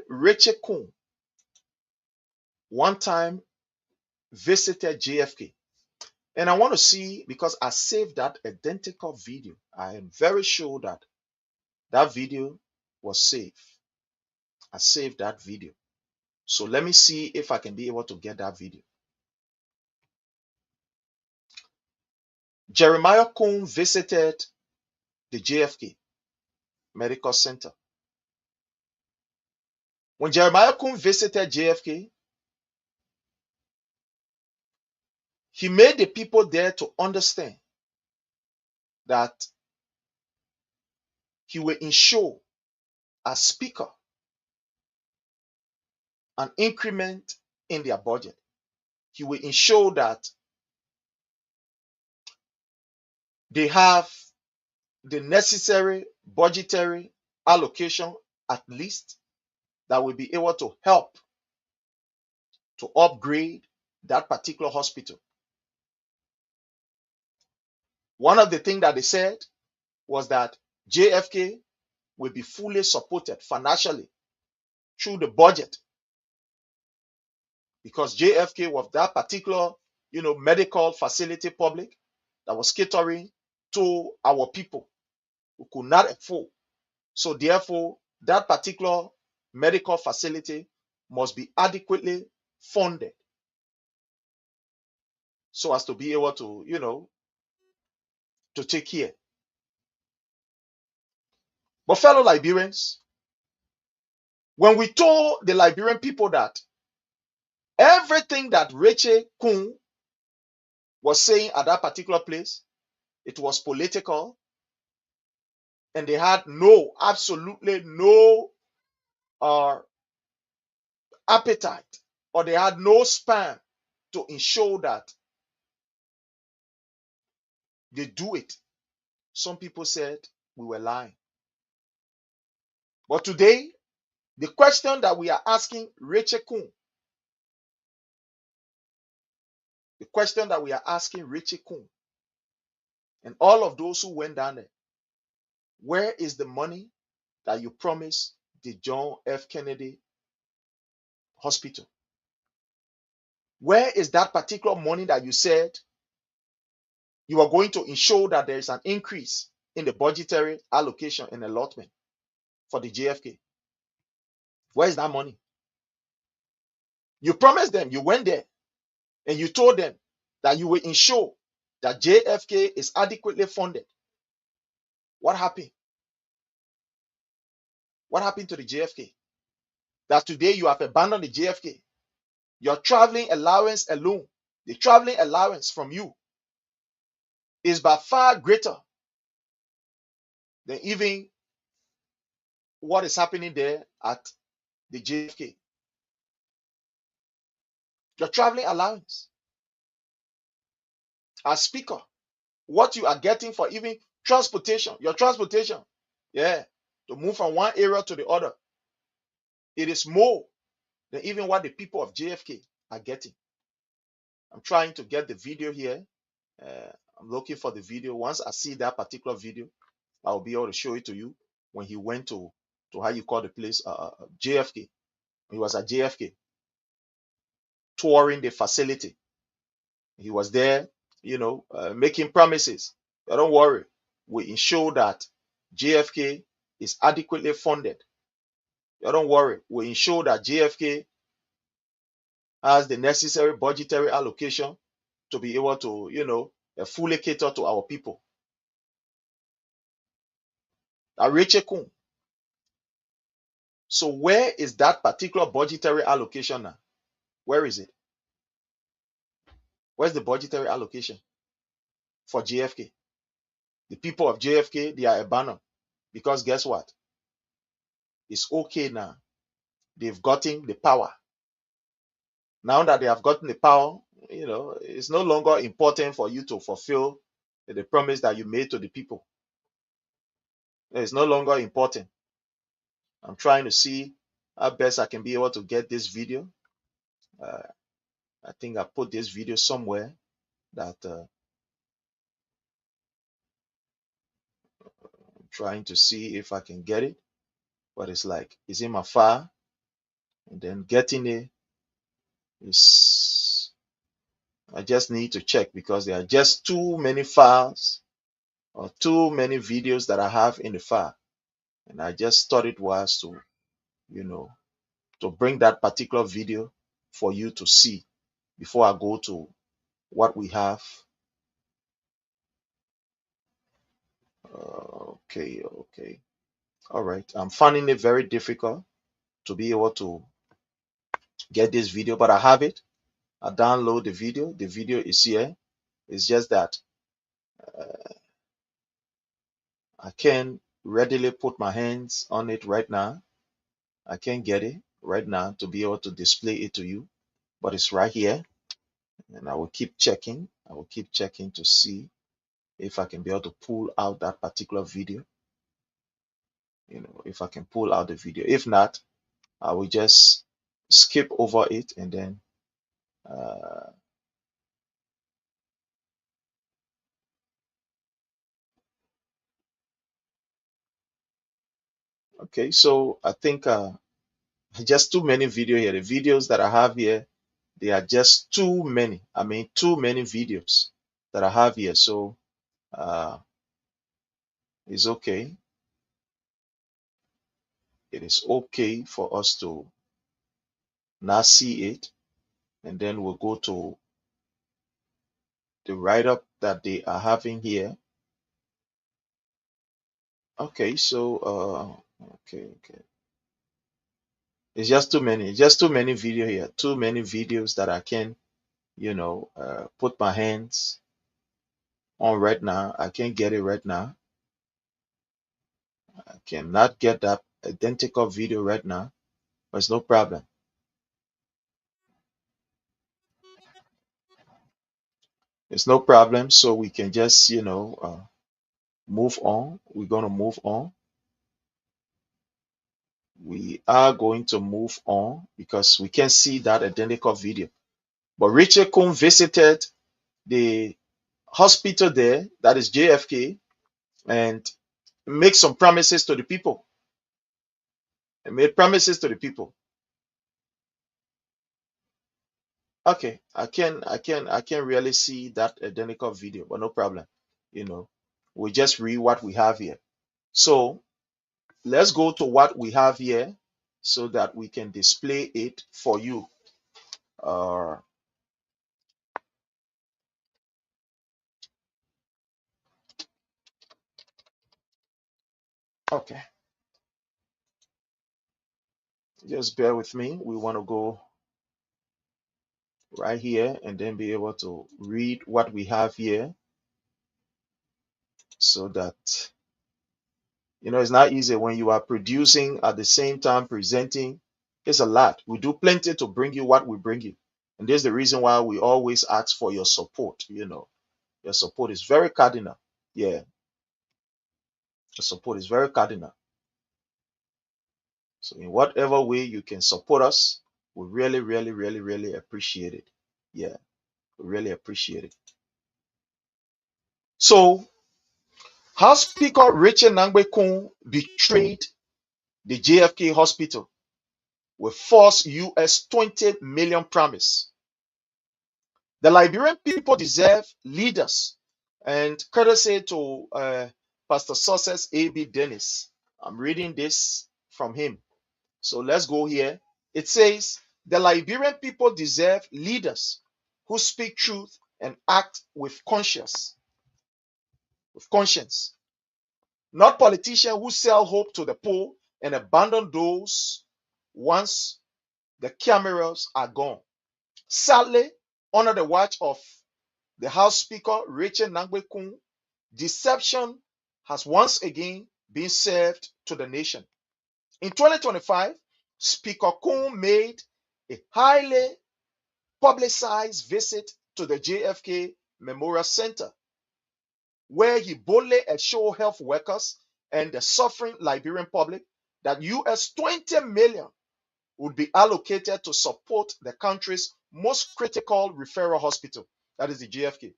Rachel Kun, one time visited JFK. And I want to see, because I saved that identical video. I am very sure that that video was saved. I saved that video. So let me see if I can be able to get that video. Jeremiah Kun visited the JFK Medical Center. When Jeremiah Kun visited JFK, he made the people there to understand that he will ensure, as speaker, an increment in their budget. He will ensure that they have the necessary budgetary allocation, at least, that will be able to help to upgrade that particular hospital. One of the things that they said was that JFK will be fully supported financially through the budget, because JFK was that particular, medical facility public that was catering to our people who could not afford. So therefore, that particular medical facility must be adequately funded so as to be able to, to take care. But fellow Liberians, when we told the Liberian people that everything that Rachel Kun was saying at that particular place, it was political, and they had absolutely no appetite, or they had no span to ensure that they do it. Some people said we were lying. But today, the question that we are asking Rachel Kun, and all of those who went down there, where is the money that you promised the John F. Kennedy Hospital? Where is that particular money that you said you are going to ensure that there is an increase in the budgetary allocation and allotment for the JFK? Where is that money? You promised them, you went there, and you told them that you will ensure that JFK is adequately funded. What happened? What happened to the JFK? That today you have abandoned the JFK. Your traveling allowance alone, the traveling allowance from you, is by far greater than even what is happening there at the JFK. Your traveling allowance. As speaker, what you are getting for even transportation, your transportation, to move from one area to the other, it is more than even what the people of JFK are getting. I'm trying to get the video here. I'm looking for the video. Once I see that particular video, I will be able to show it to you. When he went to how you call the place, JFK. He was at JFK touring the facility. He was there, making promises. But don't worry, we ensure that JFK is adequately funded. Don't worry, we ensure that JFK has the necessary budgetary allocation to be able to, fully cater to our people. Arechekun. So where is that particular budgetary allocation now? Where is it? Where's the budgetary allocation for JFK? The people of JFK, they are abandoned. Because guess what? It's okay now. They've gotten the power. Now that they have gotten the power, it's no longer important for you to fulfill the promise that you made to the people. It's no longer important. I'm trying to see how best I can be able to get this video. I think I put this video somewhere that I'm trying to see if I can get it. But it's like, it's in my file. And then getting it is, I just need to check because there are just too many files or too many videos that I have in the file. And I just thought it was to, to bring that particular video for you to see before I go to what we have. Okay. All right. I'm finding it very difficult to be able to get this video, but I have it. I download the video. The video is here. It's just that I can't readily put my hands on it right now. I can't get it right now to be able to display it to you, but it's right here. And I will keep checking. I will keep checking to see if I can be able to pull out that particular video. If I can pull out the video. If not, I will just skip over it and then okay, so I think just too many video here. The videos that I have here, they are just too many. I mean, too many videos that I have here. So it's okay. It is okay for us to now see it, and then we'll go to the write-up that they are having here. Okay, so okay. It's just too many. Just too many video here. Too many videos that I can, put my hands on right now. I can't get it right now. I cannot get that identical video right now, but it's no problem. It's no problem. So we can just, move on. We're going to move on. We are going to move on because we can see that identical video. But Richard Cohn visited the hospital there, that is JFK, and make some promises to the people. And made promises to the people. Okay, I can really see that identical video, but no problem. We just read what we have here. So let's go to what we have here so that we can display it for you. Okay. Just bear with me. We want to go right here and then be able to read what we have here so that it's not easy when you are producing at the same time presenting. It's a lot. We do plenty to bring you what we bring you, and there's the reason why we always ask for your support. Your support is very cardinal. Yeah, your support is very cardinal. So in whatever way you can support us, we really, really, really, really appreciate it. Yeah, we really appreciate it. So House Speaker Richard Nangbe-Kun betrayed the JFK hospital with false US 20 million promise. The Liberian people deserve leaders, and courtesy to Pastor Success A.B. Dennis. I'm reading this from him. So let's go here. It says, the Liberian people deserve leaders who speak truth and act with conscience. Not politicians who sell hope to the poor and abandon those once the cameras are gone. Sadly, under the watch of the House Speaker, Rachel Nangbe-Kun, deception has once again been served to the nation. In 2025, Speaker Kun made a highly publicized visit to the JFK Memorial Center, where he boldly assured health workers and the suffering Liberian public that US 20 million would be allocated to support the country's most critical referral hospital, that is the JFK.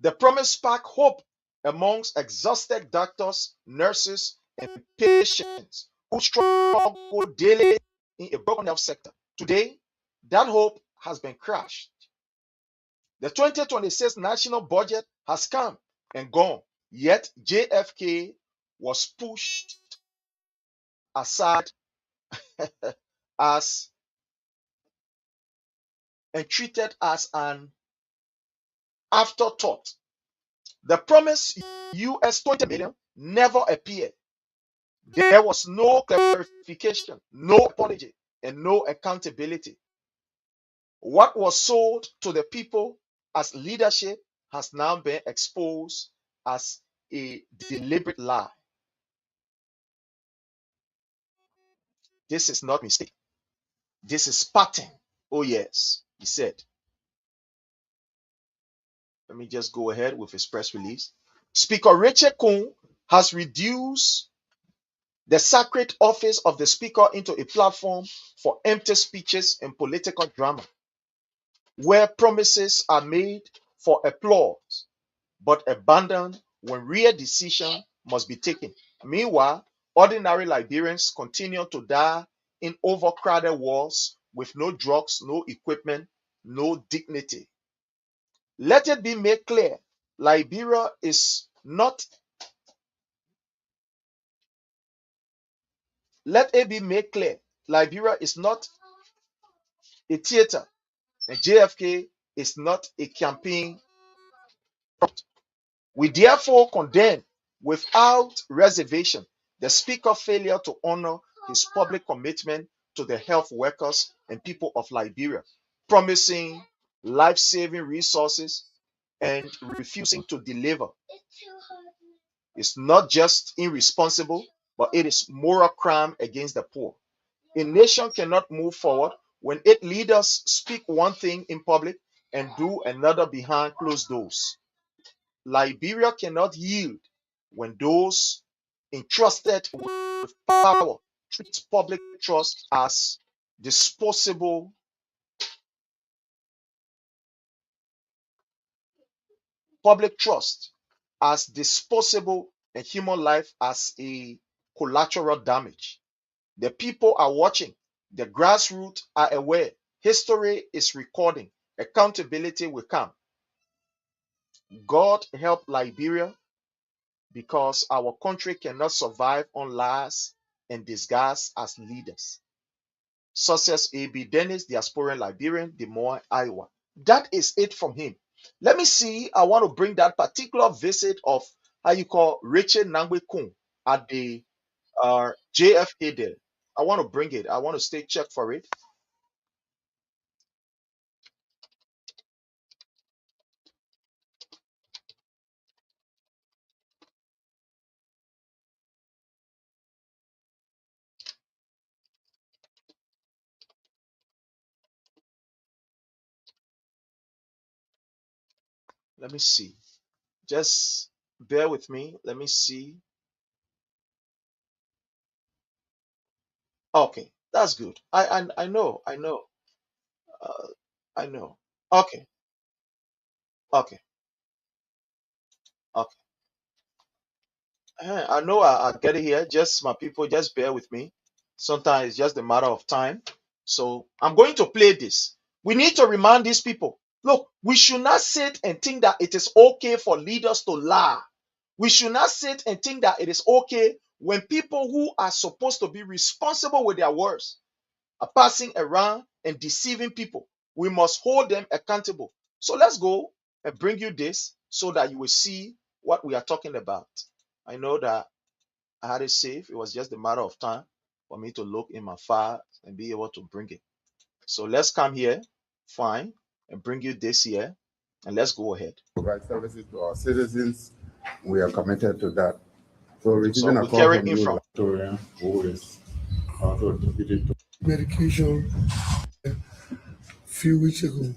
The promise sparked hope amongst exhausted doctors, nurses, and patients who struggle daily in a broken health sector. Today, that hope has been crushed. The 2026 national budget has come and gone, yet JFK was pushed aside as and treated as an afterthought. The promised US 20 million never appeared. There was no clarification, no apology, and no accountability. What was sold to the people as leadership has now been exposed as a deliberate lie. This is not mistake. This is pattern. Oh yes, he said. Let me just go ahead with his press release. Speaker Rachel Kun has reduced the sacred office of the speaker into a platform for empty speeches and political drama, where promises are made for applause but abandoned when real decision must be taken. Meanwhile, ordinary Liberians continue to die in overcrowded wards with no drugs, no equipment, no dignity. Let it be made clear, Liberia is not let it be made clear, Liberia is not a theater, and JFK is not a campaign. We therefore condemn without reservation the Speaker's failure to honor his public commitment to the health workers and people of Liberia, promising life-saving resources and refusing to deliver. It's not just irresponsible, but it is moral crime against the poor. A nation cannot move forward when its leaders speak one thing in public and do another behind closed doors. Liberia cannot yield when those entrusted with power treat public trust as disposable. Public trust as disposable and human life as a collateral damage. The people are watching. The grassroots are aware. History is recording. Accountability will come. God help Liberia, because our country cannot survive on lies and disguise as leaders. Success A.B. Dennis, diasporan Liberian, Des Moines, Iowa. That is it from him. Let me see. I want to bring that particular visit of how you call Rachel Nangbe Kun at the JFK there. I want to bring it. I want to stay check for it. Let me see. Just bear with me. Let me see. Okay, that's good. I know. Uh, I know. Okay. Okay. Okay. I know I get it here. Just my people, just bear with me. Sometimes it's just a matter of time. So I'm going to play this. We need to remind these people, look, we should not sit and think that it is okay for leaders to lie. We should not sit and think that it is okay when people who are supposed to be responsible with their words are passing around and deceiving people. We must hold them accountable. So let's go and bring you this so that you will see what we are talking about. I know that I had it saved. It was just a matter of time for me to look in my file and be able to bring it. So let's come here, fine, and bring you this here, and let's go ahead. Provide services to our citizens. We are committed to that. So So receiving a we call carry from in you, from. Latoria, who is also attributed to medication a few weeks ago.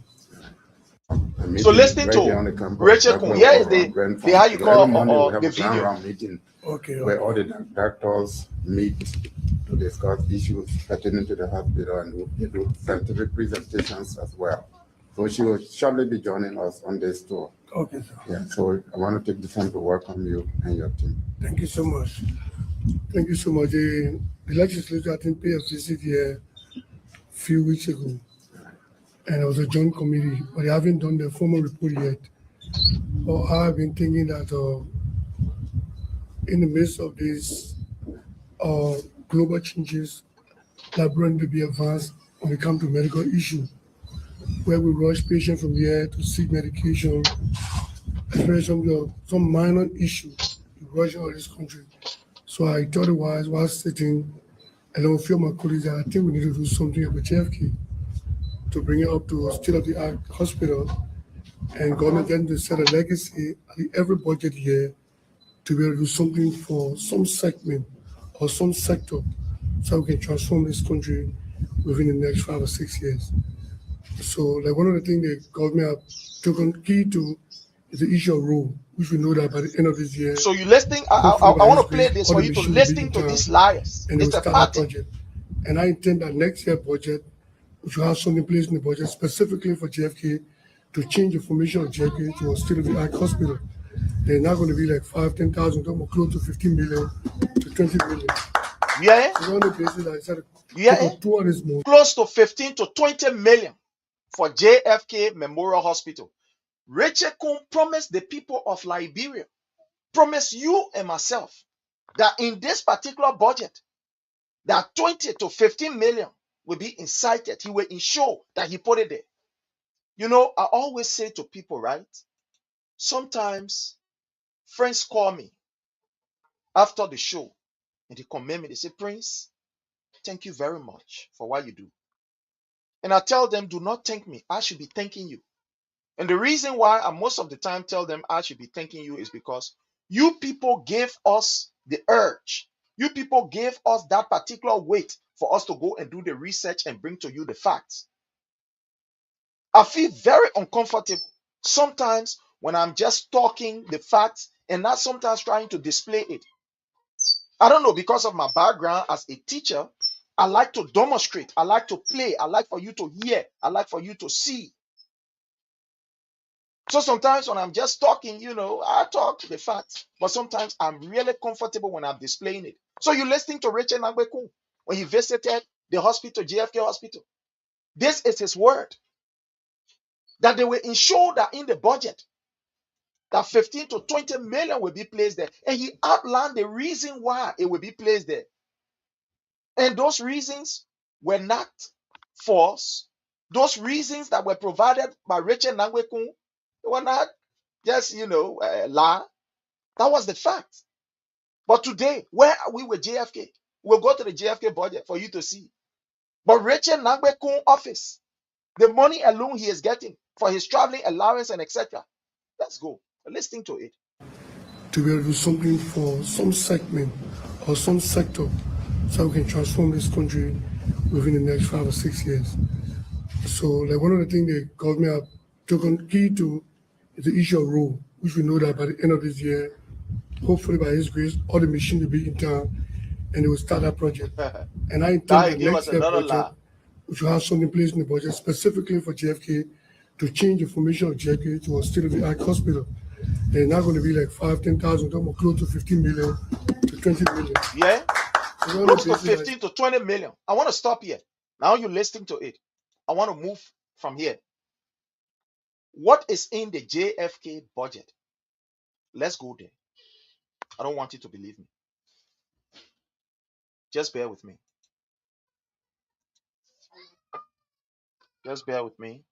a So meeting listen right here to on the campus. Rachel That's Kun. where Here all is of our the, grand the how funds. you So every call Monday we have the a grand video. round meeting Okay, where okay. all the doctors meet to discuss issues pertaining to the hospital, and we do scientific presentations as well. So she will shortly be joining us on this tour. Okay, sir. Yeah, so I want to take this time to welcome you and your team. Thank you so much. Thank you so much. The legislature, I think, paid a visit here a few weeks ago, and it was a joint committee, but they haven't done the formal report yet. But I've been thinking that in the midst of these global changes, Liberia to be advanced when it comes to medical issue, where we rush patients from here to seek medication, especially some minor issue, we rush out of this country. So I thought it was while sitting along with a few of my colleagues that I think we need to do something with JFK to bring it up to a state-of-the-art hospital, and government then to set a legacy at every budget year to be able to do something for some segment or some sector so we can transform this country within the next 5 or 6 years. So like one of the things the government have taken key to is the issue of road, which we know that by the end of this year, So you listening? hopefully by I want His to play grace, this all for the you to machine will be listen in to town these liars. and they will It's a start that party. project. And I intend that next year budget, we should have something placed in the budget specifically for JFK to change the formation of JFK to a state-of-the-art hospital. They're not going to be like 5, 10,000, close to 15 million to 20 million. Yeah, So one of the places that I said yeah, take up 2 of this month. close to 15 to 20 million for JFK Memorial Hospital. Rachel Kun promised the people of Liberia, promised you and myself, that in this particular budget, that 20 to 15 million will be incited. He will ensure that he put it there. You know, I always say to people, right? Sometimes friends call me after the show and they commend me. They say, Prince, thank you very much for what you do. And I tell them, do not thank me. I should be thanking you. And the reason why I most of the time tell them I should be thanking you is because you people gave us the urge. You people gave us that particular weight for us to go and do the research and bring to you the facts. I feel very uncomfortable sometimes when I'm just talking the facts and not sometimes trying to display it. I don't know, because of my background as a teacher, I like to demonstrate, I like to play, I like for you to hear, I like for you to see. So sometimes when I'm just talking, I talk the facts, but sometimes I'm really comfortable when I'm displaying it. So you're listening to Richard Nagbeku when he visited the hospital, JFK Hospital. This is his word that they will ensure that in the budget that 15 to 20 million will be placed there. And he outlined the reason why it will be placed there. And those reasons were not false. Those reasons that were provided by Richard Nagbeku were not just, lie. That was the fact. But today, where are we with JFK? We'll go to the JFK budget for you to see. But Richard Nagbeku office, the money alone he is getting for his traveling allowance and etc. Let's go. Listening to it. To be able to do something for some segment or some sector so we can transform this country within the next 5 or 6 years. So like one of the things the government have taken key to is the issue of road, which we know that by the end of this year, hopefully by His grace, all the machines will be in town and they will start that project. And I Now intend he that gave us next year another budget, lie. we should have something placed in the budget specifically for JFK to change the formation of JFK to a state-of-the-art hospital. They're not going to be like 5, 10,000, close to 15 million to 20 million. Yeah? So one of Close the to places 15 to 20 million. I want to stop here. Now you're listening to it. I want to move from here. What is in the JFK budget? Let's go there. I don't want you to believe me. Just bear with me. Just bear with me.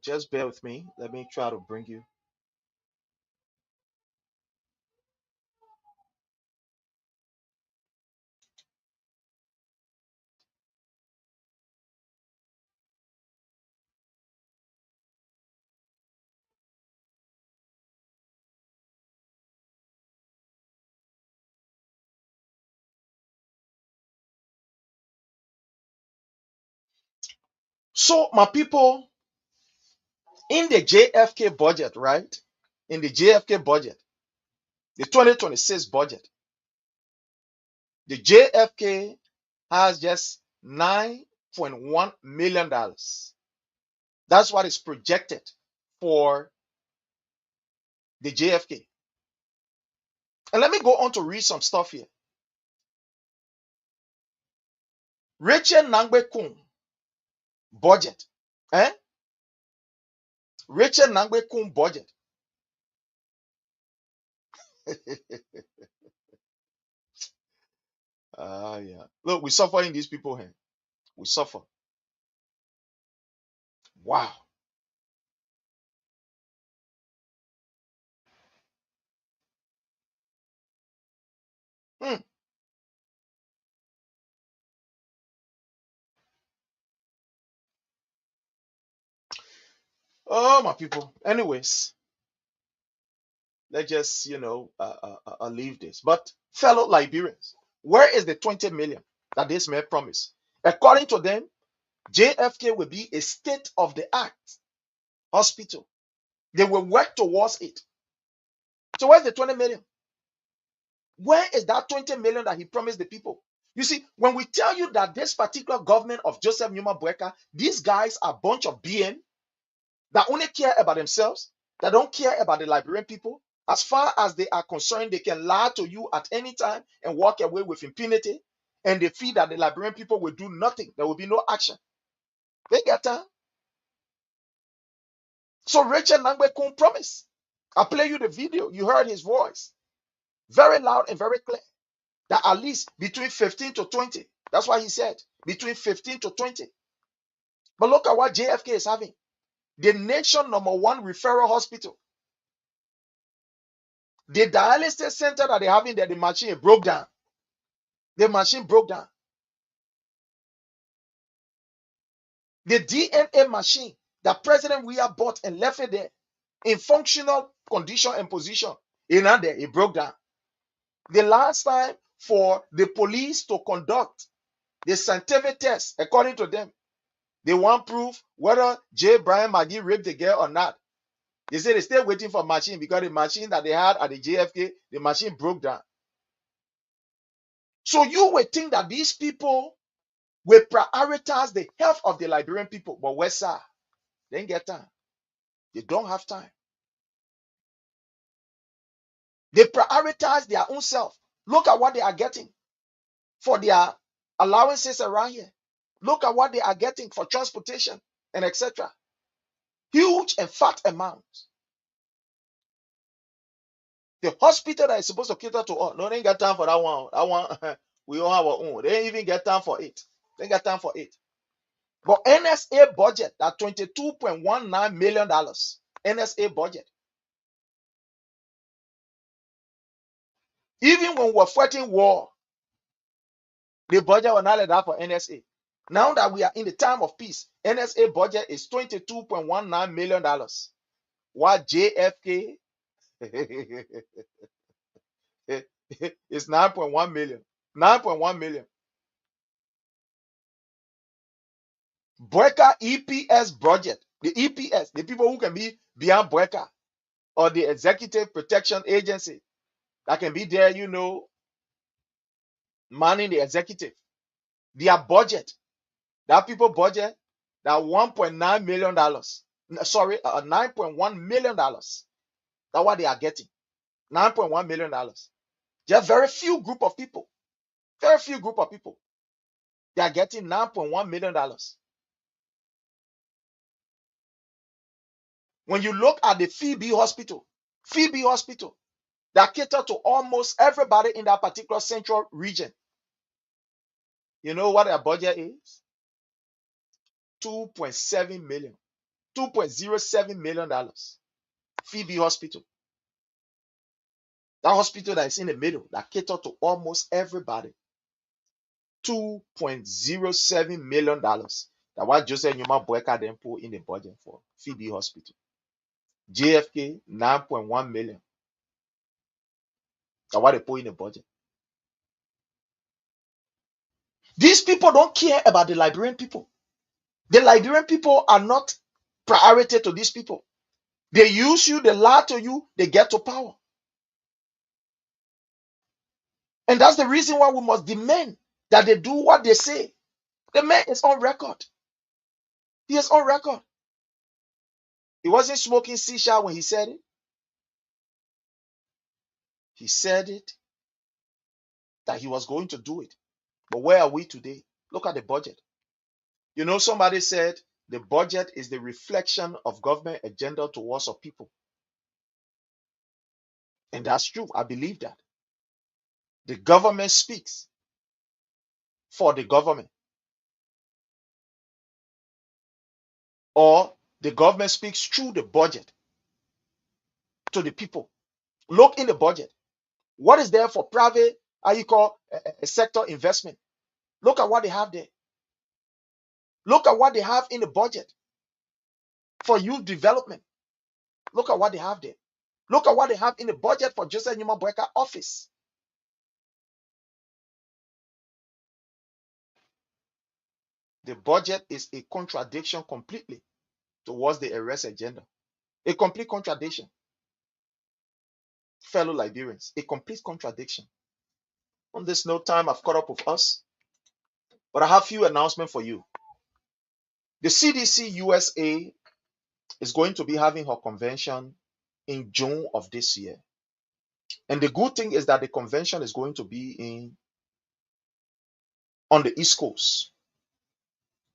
Just bear with me. Let me try to bring you. So, my people, in the JFK budget, right? In the JFK budget, the 2026 budget, the JFK has just $9.1 million. That's what is projected for the JFK. And let me go on to read some stuff here. Rachel Nangbe Kun budget. Eh? Rachel Nangbe Kun budget. Yeah. Look, we suffering these people here. We suffer. Wow. Hmm. Oh, my people. Anyways, let's just, leave this. But, fellow Liberians, where is the 20 million that this man promised? According to them, JFK will be a state of the art hospital. They will work towards it. So, where's the 20 million? Where is that 20 million that he promised the people? You see, when we tell you that this particular government of Joseph Numa Boakai, these guys are a bunch of BN that only care about themselves, that don't care about the Liberian people. As far as they are concerned, they can lie to you at any time and walk away with impunity. And they feel that the Liberian people will do nothing. There will be no action. They get time. So Rachel Nangbe Kun promised. I'll play you the video. You heard his voice. Very loud and very clear. That at least between 15 to 20. That's why he said between 15 to 20. But look at what JFK is having. The nation #1 referral hospital. The dialysis center that they have in there, the machine broke down. The machine broke down. The DNA machine that President Weah bought and left it there in functional condition and position, it broke down. The last time for the police to conduct the scientific test, according to them, they want proof whether J. Brian Magee raped the girl or not. They say they're still waiting for machine because the machine that they had at the JFK, the machine broke down. So you would think that these people will prioritize the health of the Liberian people, but where's that? They ain't get time. They don't have time. They prioritize their own self. Look at what they are getting for their allowances around here. Look at what they are getting for transportation and etc. Huge and fat amounts. The hospital that is supposed to cater to all, no, they ain't got time for that one. That one, we all have our own. They ain't even get time for it. They ain't got time for it. But NSA budget, that $22.19 million. NSA budget. Even when we're fighting war, the budget was not like that for NSA. Now that we are in the time of peace, NSA budget is $22.19 million. While JFK is 9.1 million. 9.1 million. Boakai EPS budget. The EPS, the people who can be beyond Boakai, or the Executive Protection Agency that can be there, manning the executive. Their budget, that people budget, that $1.9 million. Sorry, $9.1 million. That's what they are getting. $9.1 million. Just very few group of people. Very few group of people. They are getting $9.1 million. When you look at the Phoebe Hospital, that cater to almost everybody in that particular central region, you know what their budget is? 2.7 million. $2.07 million. Phoebe Hospital. That hospital that is in the middle, that cater to almost everybody. $2.07 million. That's what Joseph Newman Boakai then put in the budget for Phoebe Hospital. JFK, $9.1 million. That's what they put in the budget. These people don't care about the Liberian people. The Liberian people are not priority to these people. They use you, they lie to you, they get to power. And that's the reason why we must demand that they do what they say. The man is on record. He is on record. He wasn't smoking shisha when he said it. He said it that he was going to do it. But where are we today? Look at the budget. You know, somebody said the budget is the reflection of government agenda towards our people. And that's true. I believe that. The government speaks for the government. Or the government speaks through the budget to the people. Look in the budget. What is there for private, sector investment? Look at what they have there. Look at what they have in the budget for youth development. Look at what they have there. Look at what they have in the budget for Joseph Newman Boakai office. The budget is a contradiction completely towards the arrest agenda. A complete contradiction. Fellow Liberians, a complete contradiction. On this note, time I've caught up with us, but I have a few announcements for you. The CDC USA is going to be having her convention in June of this year. And the good thing is that the convention is going to be on the East Coast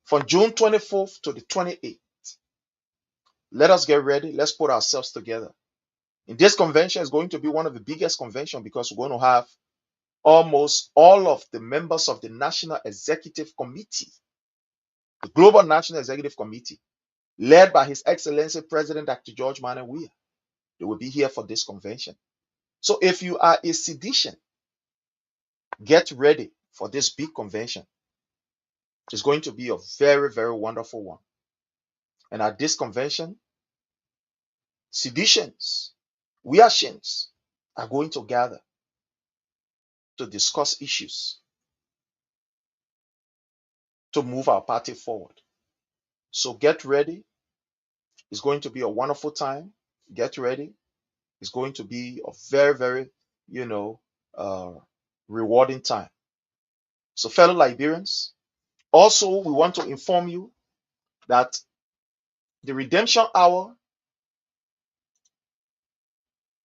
from June 24th to the 28th. Let us get ready. Let's put ourselves together. And this convention is going to be one of the biggest conventions because we're going to have almost all of the members of the National Executive Committee, the Global National Executive Committee, led by His Excellency President Dr. George Manuel Weah. They will be here for this convention. So if you are a seditian, get ready for this big convention. It's going to be a very, very wonderful one. And at this convention, seditions, Weahians are going to gather to discuss issues to move our party forward. So get ready. It's going to be a wonderful time. Get ready. It's going to be a very, very, rewarding time. So fellow Liberians, also we want to inform you that the redemption hour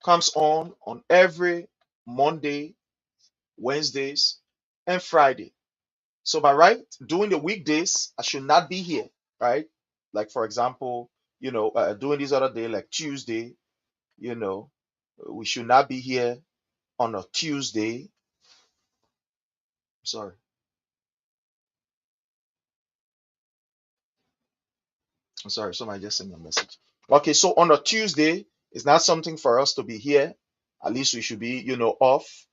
comes on every Monday, Wednesdays, and Friday. So by right, during the weekdays, I should not be here, right? Like for example, doing this other day, like Tuesday, we should not be here on a Tuesday. Sorry. I'm sorry, somebody just sent me a message. Okay, so on a Tuesday, it's not something for us to be here. At least we should be, off.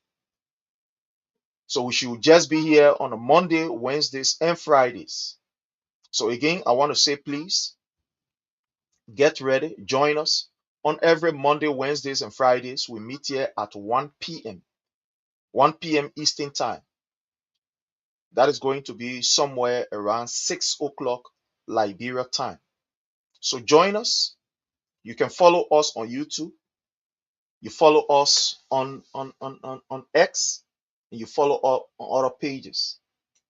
So we should just be here on a Monday, Wednesdays, and Fridays. So again, I want to say, please get ready. Join us on every Monday, Wednesdays, and Fridays. We meet here at 1 p.m. 1 p.m. Eastern Time. That is going to be somewhere around 6 o'clock Liberia time. So join us. You can follow us on YouTube. You follow us on X, and you follow up on other pages.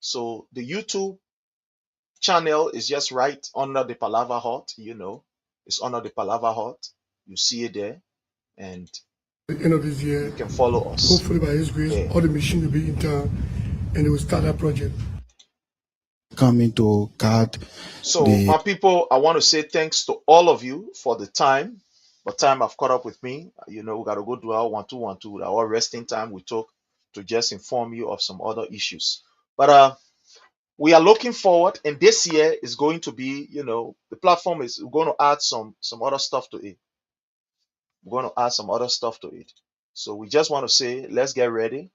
So the YouTube channel is just right under the Palava Hut, it's under the Palava Hut. You see it there, and at the end of this year, you can follow us. Hopefully by His grace, all the machines will be in town, and they will start that project. Coming to guard. So my people, I want to say thanks to all of you for the time. But time have caught up with me. We got to go do our 1-2-1-2, our resting time we took to just inform you of some other issues. But we are looking forward, and this year is going to be, the platform is going to add some other stuff to it. We're going to add some other stuff to it. So we just want to say, let's get ready.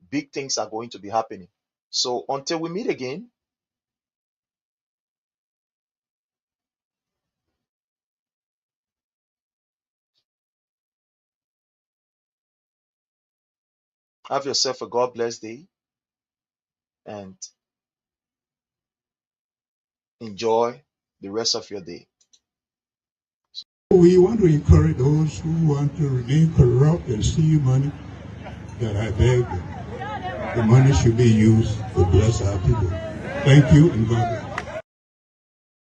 Big things are going to be happening. So until we meet again, have yourself a God bless day and enjoy the rest of your day. We want to encourage those who want to remain corrupt and steal money, that I beg the money should be used to bless our people. Thank you and God bless.